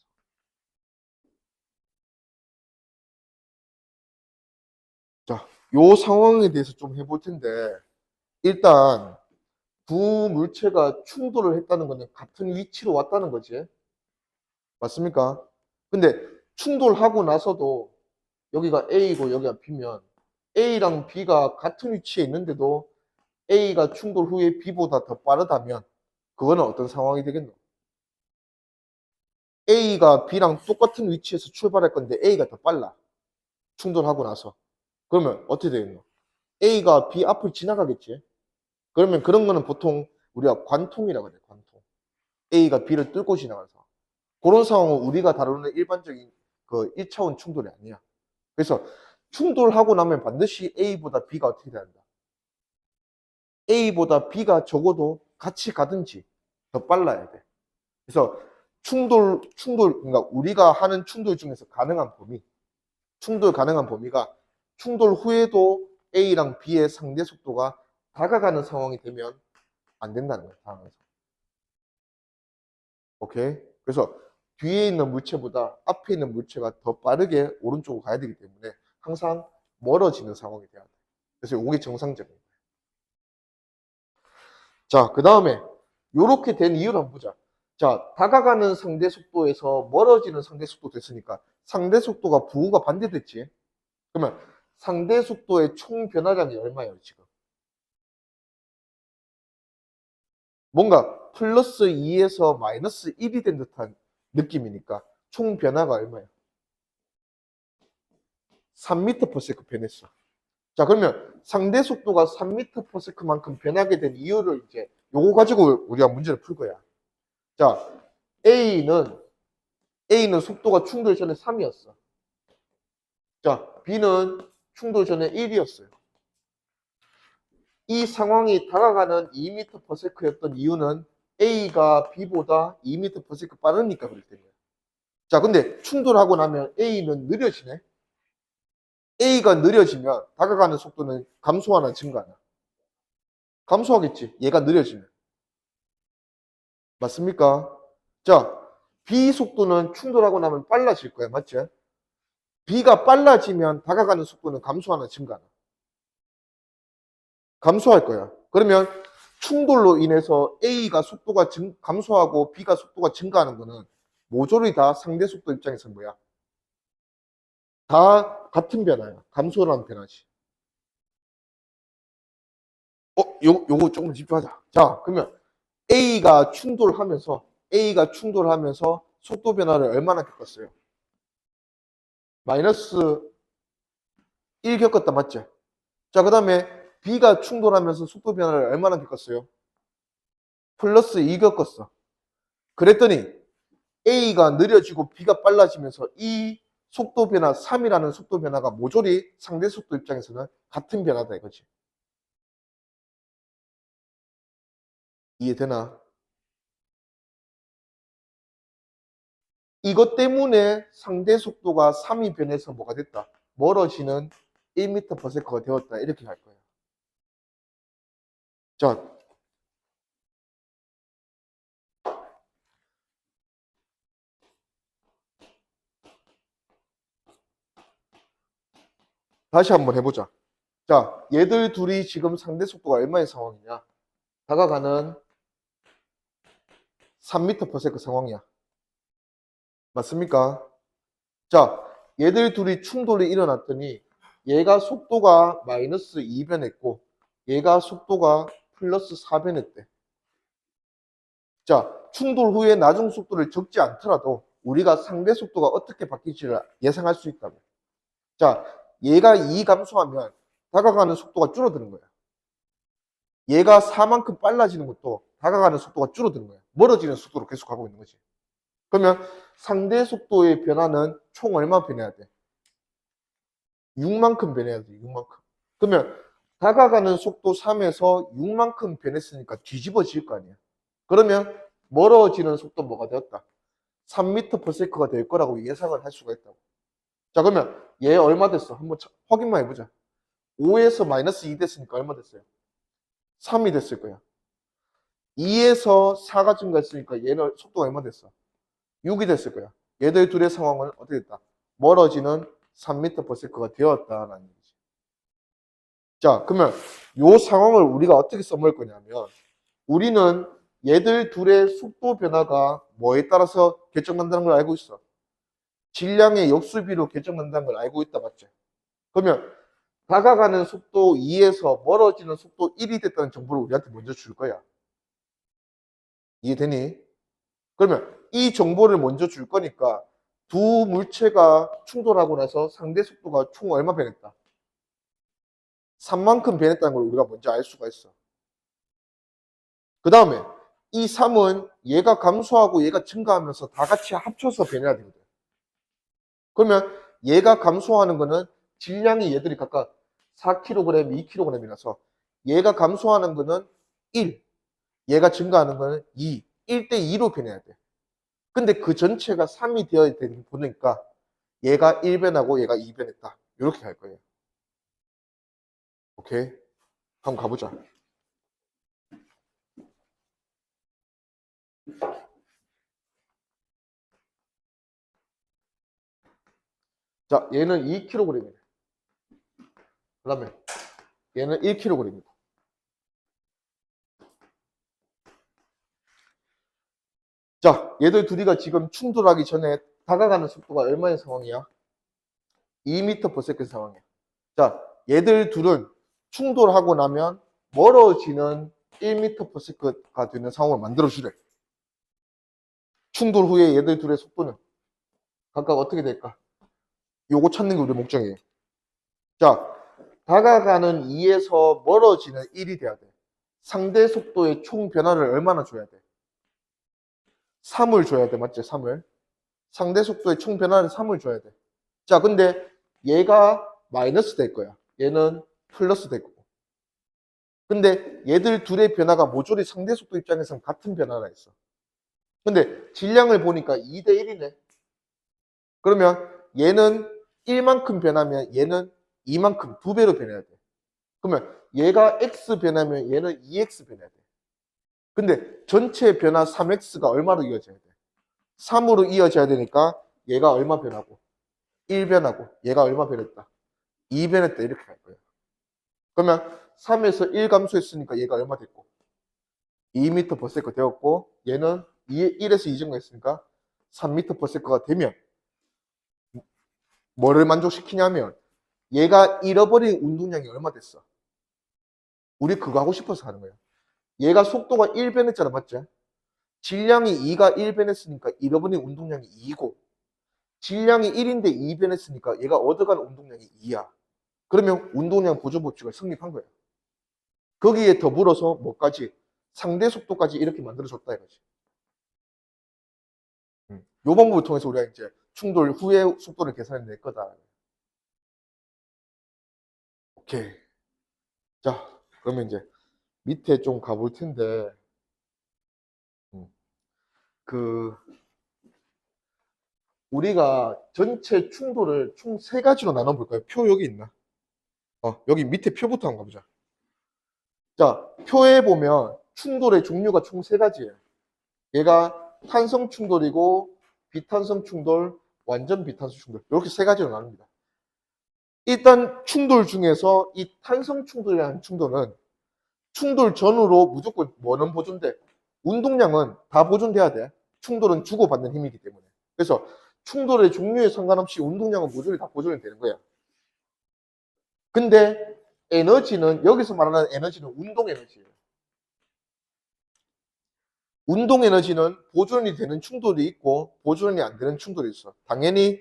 상황. 자, 요 상황에 대해서 좀 해볼 텐데 일단 두 물체가 충돌을 했다는 거는 같은 위치로 왔다는 거지. 맞습니까? 근데 충돌하고 나서도 여기가 A고 여기가 B면 A랑 B가 같은 위치에 있는데도 A가 충돌 후에 B보다 더 빠르다면 그거는 어떤 상황이 되겠노? A가 B랑 똑같은 위치에서 출발할 건데 A가 더 빨라. 충돌하고 나서. 그러면 어떻게 되겠노? A가 B 앞을 지나가겠지. 그러면 그런 거는 보통 우리가 관통이라고 해요. 관통. A가 B를 뚫고 지나가는 상황. 그런 상황은 우리가 다루는 일반적인 그 1차원 충돌이 아니야. 그래서 충돌하고 나면 반드시 A보다 B가 어떻게 돼야 한다? A보다 B가 적어도 같이 가든지 더 빨라야 돼. 그래서 그러니까 우리가 하는 충돌 중에서 가능한 범위, 충돌 가능한 범위가 충돌 후에도 A랑 B의 상대 속도가 다가가는 상황이 되면 안 된다는 거야, 상황에서. 오케이? 그래서 뒤에 있는 물체보다 앞에 있는 물체가 더 빠르게 오른쪽으로 가야 되기 때문에 항상 멀어지는 상황이 돼야 돼. 그래서 이게 정상적인 거예요. 자, 그 다음에 이렇게 된 이유를 한번 보자. 자, 다가가는 상대 속도에서 멀어지는 상대 속도 됐으니까 상대 속도가 부호가 반대됐지. 그러면 상대 속도의 총 변화량이 얼마예요, 지금? 뭔가 플러스 2에서 마이너스 1이 된 듯한 느낌이니까 총 변화가 얼마예요? 3m/s 변했어. 자, 그러면 상대 속도가 3m/s만큼 변하게 된 이유를 이제 요거 가지고 우리가 문제를 풀 거야. 자, A는 속도가 충돌 전에 3이었어. 자, B는 충돌 전에 1이었어요. 이 상황이 다가가는 2m/s였던 이유는 A가 B보다 2m/s 빠르니까 그럴 때문이야. 자, 근데 충돌하고 나면 A는 느려지네. A가 느려지면 다가가는 속도는 감소하나 증가하나? 감소하겠지. 얘가 느려지면. 맞습니까? 자, B 속도는 충돌하고 나면 빨라질 거야. 맞지? B가 빨라지면 다가가는 속도는 감소하나 증가하나? 감소할 거야. 그러면 충돌로 인해서 A가 속도가 감소하고 B가 속도가 증가하는 거는 모조리 다 상대 속도 입장에서 뭐야? 다 같은 변화야. 감소라는 변화지. 요거 조금 집중하자. 자, 그러면 A가 충돌하면서 속도 변화를 얼마나 겪었어요? 마이너스 1 겪었다, 맞지? 자, 그 다음에 B가 충돌하면서 속도 변화를 얼마나 겪었어요? 플러스 2 겪었어. 그랬더니 A가 느려지고 B가 빨라지면서 이 속도 변화, 3이라는 속도 변화가 모조리 상대 속도 입장에서는 같은 변화다 이거지. 이해되나? 이것 때문에 상대 속도가 3이 변해서 뭐가 됐다? 멀어지는 1m/s가 되었다. 이렇게 갈 거예요. 자, 다시 한번 해보자. 자, 얘들 둘이 지금 상대 속도가 얼마의 상황이냐? 다가가는 3m/s 상황이야. 맞습니까? 자, 얘들 둘이 충돌이 일어났더니 얘가 속도가 마이너스 2변했고 얘가 속도가 플러스 4변했대. 자, 충돌 후에 나중 속도를 적지 않더라도 우리가 상대 속도가 어떻게 바뀔지를 예상할 수 있다고. 자, 얘가 2 감소하면 다가가는 속도가 줄어드는 거야. 얘가 4만큼 빨라지는 것도 다가가는 속도가 줄어드는 거야. 멀어지는 속도로 계속 가고 있는 거지. 그러면 상대 속도의 변화는 총 얼마 변해야 돼? 6만큼 변해야 돼, 6만큼. 그러면 다가가는 속도 3에서 6만큼 변했으니까 뒤집어질 거 아니야. 그러면 멀어지는 속도 뭐가 되었다? 3m/s가 될 거라고 예상을 할 수가 있다고. 자, 그러면 얘 얼마 됐어? 한번 확인만 해보자. 5에서 마이너스 2 됐으니까 얼마 됐어요? 3이 됐을 거야. 2에서 4가 증가했으니까 얘는 속도가 얼마 됐어? 6이 됐을 거야. 얘들 둘의 상황은 어떻게 됐다? 멀어지는 3m/s가 되었다라는 얘기지. 자, 그러면 이 상황을 우리가 어떻게 써먹을 거냐면 우리는 얘들 둘의 속도 변화가 뭐에 따라서 결정난다는 걸 알고 있어. 질량의 역수비로 결정난다는 걸 알고 있다, 맞지? 그러면 다가가는 속도 2에서 멀어지는 속도 1이 됐다는 정보를 우리한테 먼저 줄 거야. 이해되니? 그러면 이 정보를 먼저 줄 거니까 두 물체가 충돌하고 나서 상대 속도가 총 얼마 변했다? 3만큼 변했다는 걸 우리가 먼저 알 수가 있어. 그 다음에 이 3은 얘가 감소하고 얘가 증가하면서 다 같이 합쳐서 변해야 되거든. 그러면 얘가 감소하는 거는 질량이 얘들이 각각 4kg, 2kg이라서 얘가 감소하는 거는 1, 얘가 증가하는 거는 2, 1대 2로 변해야 돼. 근데 그 전체가 3이 되어야 보니까 얘가 1변하고 얘가 2변했다. 이렇게 갈 거예요. 오케이? 한번 가보자. 자, 얘는 2kg이네. 그 다음에 얘는 1kg입니다. 자, 얘들 둘이가 지금 충돌하기 전에 다가가는 속도가 얼마의 상황이야? 2m/s 상황이야. 자, 얘들 둘은 충돌하고 나면 멀어지는 1m/s가 되는 상황을 만들어 주래. 충돌 후에 얘들 둘의 속도는 각각 어떻게 될까? 요거 찾는 게 우리 목적이에요. 자, 다가가는 2에서 멀어지는 1이 돼야 돼. 상대 속도의 총 변화를 얼마나 줘야 돼? 3을 줘야 돼. 맞지? 3을. 상대 속도의 총 변화를 3을 줘야 돼. 자, 근데 얘가 마이너스 될 거야. 얘는 플러스 될 거고. 근데 얘들 둘의 변화가 모조리 상대 속도 입장에서는 같은 변화가 있어. 근데 질량을 보니까 2대 1이네. 그러면 얘는 1만큼 변하면 얘는 2만큼 2배로 변해야 돼. 그러면 얘가 x 변하면 얘는 2x 변해야 돼. 근데 전체 변화 3x가 얼마로 이어져야 돼? 3으로 이어져야 되니까 얘가 얼마 변하고 1 변하고 얘가 얼마 변했다? 2 변했다 이렇게 갈 거예요. 그러면 3에서 1 감소했으니까 얘가 얼마 됐고 2m/s 되었고 얘는 1에서 2 증가했으니까 3m/s가 되면 뭐를 만족시키냐면 얘가 잃어버린 운동량이 얼마 됐어? 우리 그거 하고 싶어서 하는 거예요. 얘가 속도가 1 변했잖아, 맞지? 질량이 2가 1 변했으니까 잃어버린 운동량이 2고 질량이 1인데 2 변했으니까 얘가 얻어간 운동량이 2야. 그러면 운동량 보존 법칙을 성립한 거예요. 거기에 더불어서 뭐까지? 상대 속도까지 이렇게 만들어줬다 이거지. 요 방법을 통해서 우리가 이제 충돌 후의 속도를 계산해 낼 거다. 오케이. 자, 그러면 이제 밑에 좀 가볼 텐데, 그, 우리가 전체 충돌을 총 3가지로 나눠볼까요? 표 여기 있나? 여기 밑에 표부터 한번 가보자. 자, 표에 보면 충돌의 종류가 총 3가지예요. 얘가 탄성 충돌이고, 비탄성 충돌, 완전 비탄성 충돌. 이렇게 3가지로 나눕니다. 일단 충돌 중에서 이 탄성 충돌이라는 충돌은 충돌 전후로 무조건 뭐는 보존돼? 운동량은 다 보존돼야 돼. 충돌은 주고받는 힘이기 때문에. 그래서 충돌의 종류에 상관없이 운동량은 모조리 다 보존이 되는 거야. 근데 에너지는 여기서 말하는 에너지는 운동 에너지예요. 운동 에너지는 보존이 되는 충돌이 있고 보존이 안 되는 충돌이 있어. 당연히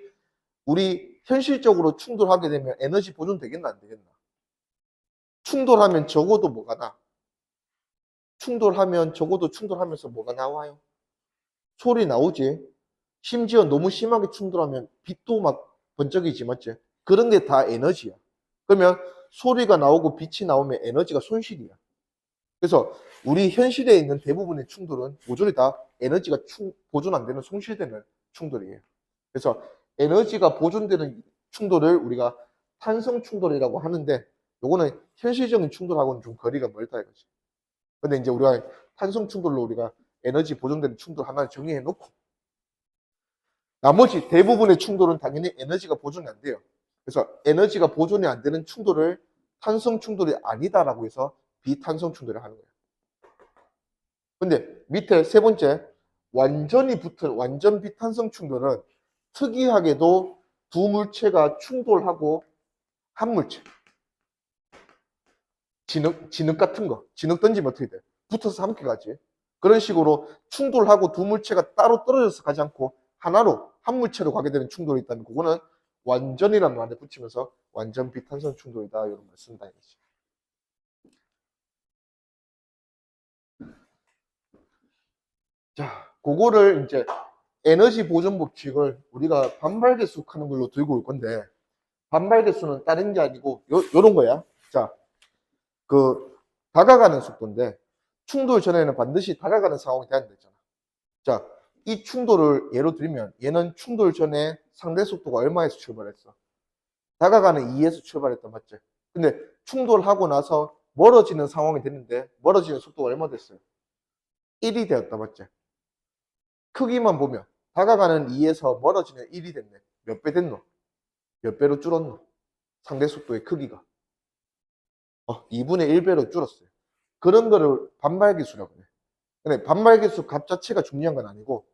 우리 현실적으로 충돌하게 되면 에너지 보존되겠나 안 되겠나? 충돌하면 적어도 뭐가 나? 충돌하면 적어도 충돌하면서 뭐가 나와요? 소리 나오지? 심지어 너무 심하게 충돌하면 빛도 막 번쩍이지, 맞지? 그런 게 다 에너지야. 그러면 소리가 나오고 빛이 나오면 에너지가 손실이야. 그래서 우리 현실에 있는 대부분의 충돌은 모조리 다 에너지가 보존 안 되는 손실되는 충돌이에요. 그래서 에너지가 보존되는 충돌을 우리가 탄성 충돌이라고 하는데 요거는 현실적인 충돌하고는 좀 거리가 멀다 이거지. 근데 이제 우리가 탄성 충돌로 우리가 에너지 보존되는 충돌 하나를 정의해 놓고 나머지 대부분의 충돌은 당연히 에너지가 보존이 안 돼요. 그래서 에너지가 보존이 안 되는 충돌을 탄성 충돌이 아니다라고 해서 비탄성 충돌을 하는 거예요. 근데 밑에 세 번째 완전히 붙은 완전 비탄성 충돌은 특이하게도 두 물체가 충돌하고 한 물체 진흙 같은 거 진흙 던지면 어떻게 돼? 붙어서 함께 가지. 그런 식으로 충돌하고 두 물체가 따로 떨어져서 가지 않고 하나로 한 물체로 가게 되는 충돌이 있다면 그거는 완전이라는 말에 붙이면서 완전 비탄성 충돌이다 이런 말 쓴다 이거지. 자, 그거를 이제 에너지 보존 법칙을 우리가 반발계수 하는 걸로 들고 올 건데 반발계수는 다른 게 아니고 요런 거야. 자, 그 다가가는 속도인데 충돌 전에는 반드시 다가가는 상황이 돼야 되잖아. 자, 이 충돌을 예로 들면 얘는 충돌 전에 상대 속도가 얼마에서 출발했어? 다가가는 2에서 출발했단 맞지? 근데 충돌하고 나서 멀어지는 상황이 됐는데 멀어지는 속도가 얼마 됐어요? 1이 되었다 맞지? 크기만 보면 다가가는 2에서 멀어지는 1이 됐네. 몇 배 됐노? 몇 배로 줄었노? 상대 속도의 크기가 2분의 1배로 줄었어요. 그런 거를 반발계수라고 해. 근데 반발계수 값 자체가 중요한 건 아니고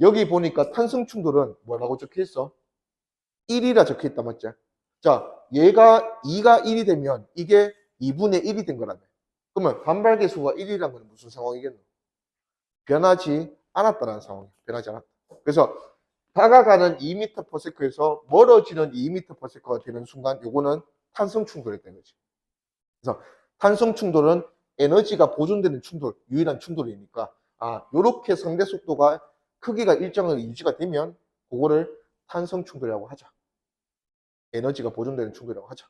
여기 보니까 탄성 충돌은 뭐라고 적혀 있어? 1이라 적혀 있다 맞지? 자, 얘가 2가 1이 되면 이게 2분의 1이 된 거라며. 그러면 반발계수가 1이란 건 무슨 상황이겠노? 변하지 않았다는 상황이야. 변하지 않았다. 그래서 다가가는 2m/s에서 멀어지는 2m/s가 되는 순간 요거는 탄성 충돌이 되는 거지. 그래서 탄성 충돌은 에너지가 보존되는 충돌, 유일한 충돌이니까 요렇게 상대 속도가 크기가 일정하게 유지가 되면 그거를 탄성 충돌이라고 하자. 에너지가 보존되는 충돌이라고 하자.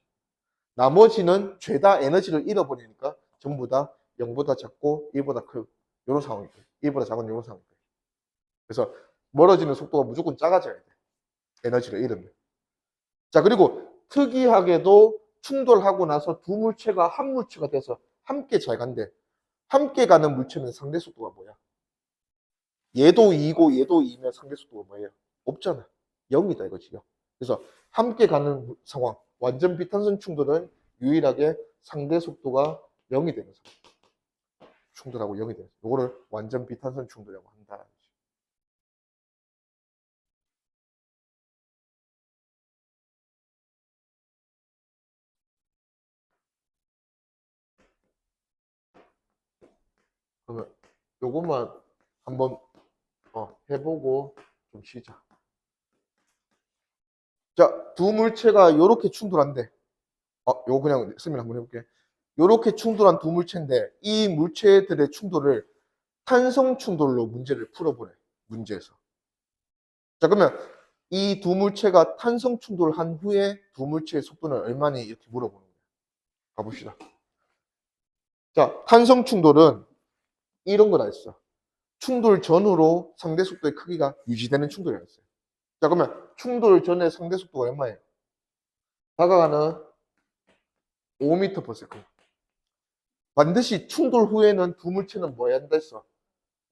나머지는 죄다 에너지를 잃어버리니까 전부 다 0보다 작고 1보다 큰 이런 상황이 돼요. 1보다 작은 이런 상황이 돼요. 그래서 멀어지는 속도가 무조건 작아져야 돼. 에너지를 잃으면. 자, 그리고 특이하게도 충돌하고 나서 두 물체가 한 물체가 돼서 함께 잘 간대. 함께 가는 물체는 상대 속도가 뭐야? 얘도 2고 얘도 2면 상대 속도가 뭐예요? 없잖아. 0이다 이거지. 0. 그래서 함께 가는 상황, 완전 비탄성 충돌은 유일하게 상대 속도가 0이 되는 상황. 충돌하고 0이 되는 상황. 이거를 완전 비탄성 충돌이라고 한다. 그러면 요것만 한번 해보고 좀 쉬자. 자, 두 물체가 이렇게 충돌한대. 요거 그냥 설명 한번 해볼게. 이렇게 충돌한 두 물체인데 이 물체들의 충돌을 탄성 충돌로 문제를 풀어보래. 문제에서. 자, 그러면 이 두 물체가 탄성 충돌한 후에 두 물체의 속도는 얼마니 이렇게 물어보는 거예요. 가봅시다. 자, 탄성 충돌은 이런 거다 했어. 충돌 전후로 상대 속도의 크기가 유지되는 충돌이라고 했어요. 자, 그러면 충돌 전에 상대 속도가 얼마예요? 다가가는 5m/s. 반드시 충돌 후에는 두 물체는 뭐 해야 된다 했어?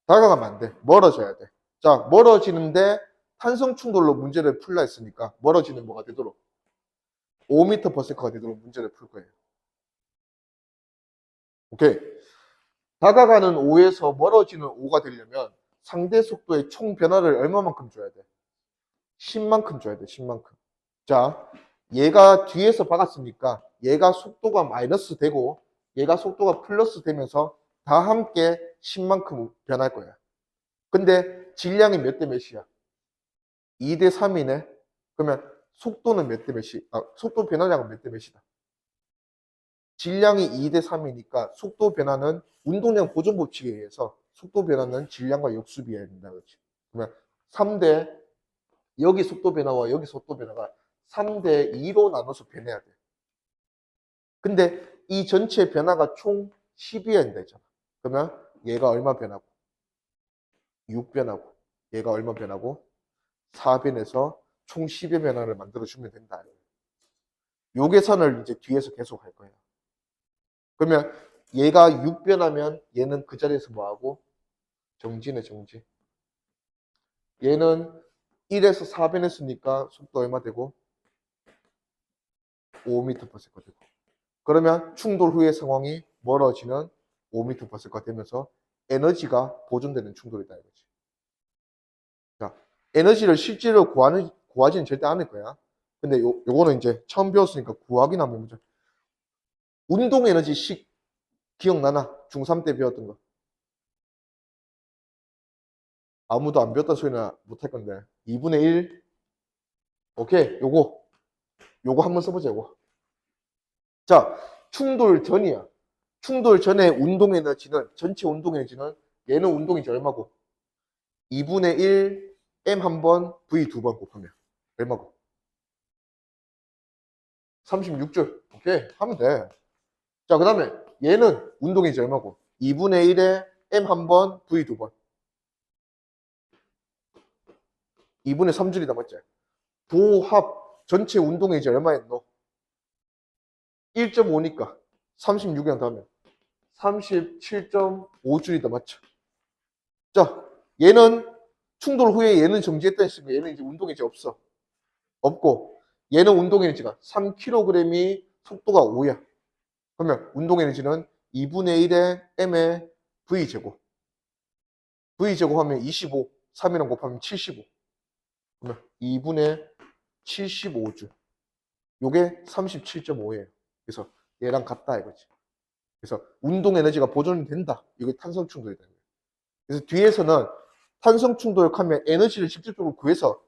다가가면 안 돼. 멀어져야 돼. 자, 멀어지는데 탄성 충돌로 문제를 풀라 했으니까 멀어지는 뭐가 되도록 5m/s가 되도록 문제를 풀 거예요. 오케이. 다가가는 5에서 멀어지는 5가 되려면 상대 속도의 총 변화를 얼마만큼 줘야 돼? 10만큼 줘야 돼. 10만큼. 자, 얘가 뒤에서 박았으니까 얘가 속도가 마이너스 되고 얘가 속도가 플러스 되면서 다 함께 10만큼 변할 거야. 근데 질량이 몇 대 몇이야? 2대 3이네. 그러면 속도는 몇 대 몇이? 속도 변화량은 몇 대 몇이다? 질량이 2대 3이니까 속도 변화는 운동량 보존 법칙에 의해서 속도 변화는 질량과 역수비해야 된다. 그렇지? 그러면 3대 여기 속도 변화와 여기 속도 변화가 3대 2로 나눠서 변해야 돼. 근데 이 전체 변화가 총 10이어야 된다 했잖아. 그러면 얘가 얼마 변하고 6 변하고 얘가 얼마 변하고 4 변해서 총 10의 변화를 만들어주면 된다. 요 계산을 이제 뒤에서 계속 할 거예요. 그러면 얘가 6 변하면 얘는 그 자리에서 뭐하고? 정지네, 정지. 얘는 1에서 4 변했으니까 속도 얼마 되고? 5m/s가 되고. 그러면 충돌 후의 상황이 멀어지는 5m/s가 되면서 에너지가 보존되는 충돌이다 이거지. 자, 에너지를 실제로 구하지는 절대 않을 거야. 근데 요거는 이제 처음 배웠으니까 구하긴 하면 문제. 운동 에너지 식 기억나나? 중3 때 배웠던 거. 아무도 안 배웠다 소리나 못할 건데. 2분의 1. 오케이. 요거 한번 써보자, 요거. 자, 충돌 전이야. 충돌 전에 운동 에너지는, 전체 운동 에너지는 얘는 운동 에너지 얼마고? 2분의 1 M 한 번, V 두 번 곱하면 얼마고? 36줄. 오케이. 하면 돼. 자, 그 다음에 얘는 운동 에너지 얼마고? 2분의 1에 M 한 번, V 두 번. 2분의 3줄이다, 맞지? 도합 전체 운동 에너지 얼마였노? 1.5니까 36이랑 더하면 37.5줄이다, 맞죠? 자, 얘는 충돌 후에 얘는 정지했다 했으면 얘는 이제 운동 에너지 없어. 없고 얘는 운동 에너지가 3kg이 속도가 5야. 그러면 운동 에너지는 2분의 1의 m의 v제곱. v제곱하면 25, 3이랑 곱하면 75. 그러면 2분의 75줄. 요게 37.5예요. 그래서 얘랑 같다 이거지. 그래서 운동 에너지가 보존이 된다. 이게 탄성 충돌이다. 그래서 뒤에서는 탄성 충돌하면 에너지를 직접적으로 구해서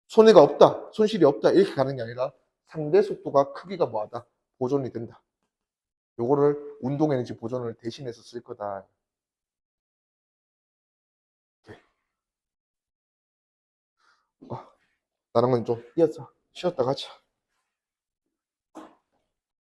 손해가 없다, 손실이 없다 이렇게 가는 게 아니라 상대 속도가 크기가 뭐하다, 보존이 된다. 요거를 운동 에너지 보존을 대신해서 쓸 거다. 이렇게. 다른 건 좀 이어서 쉬었다 가자.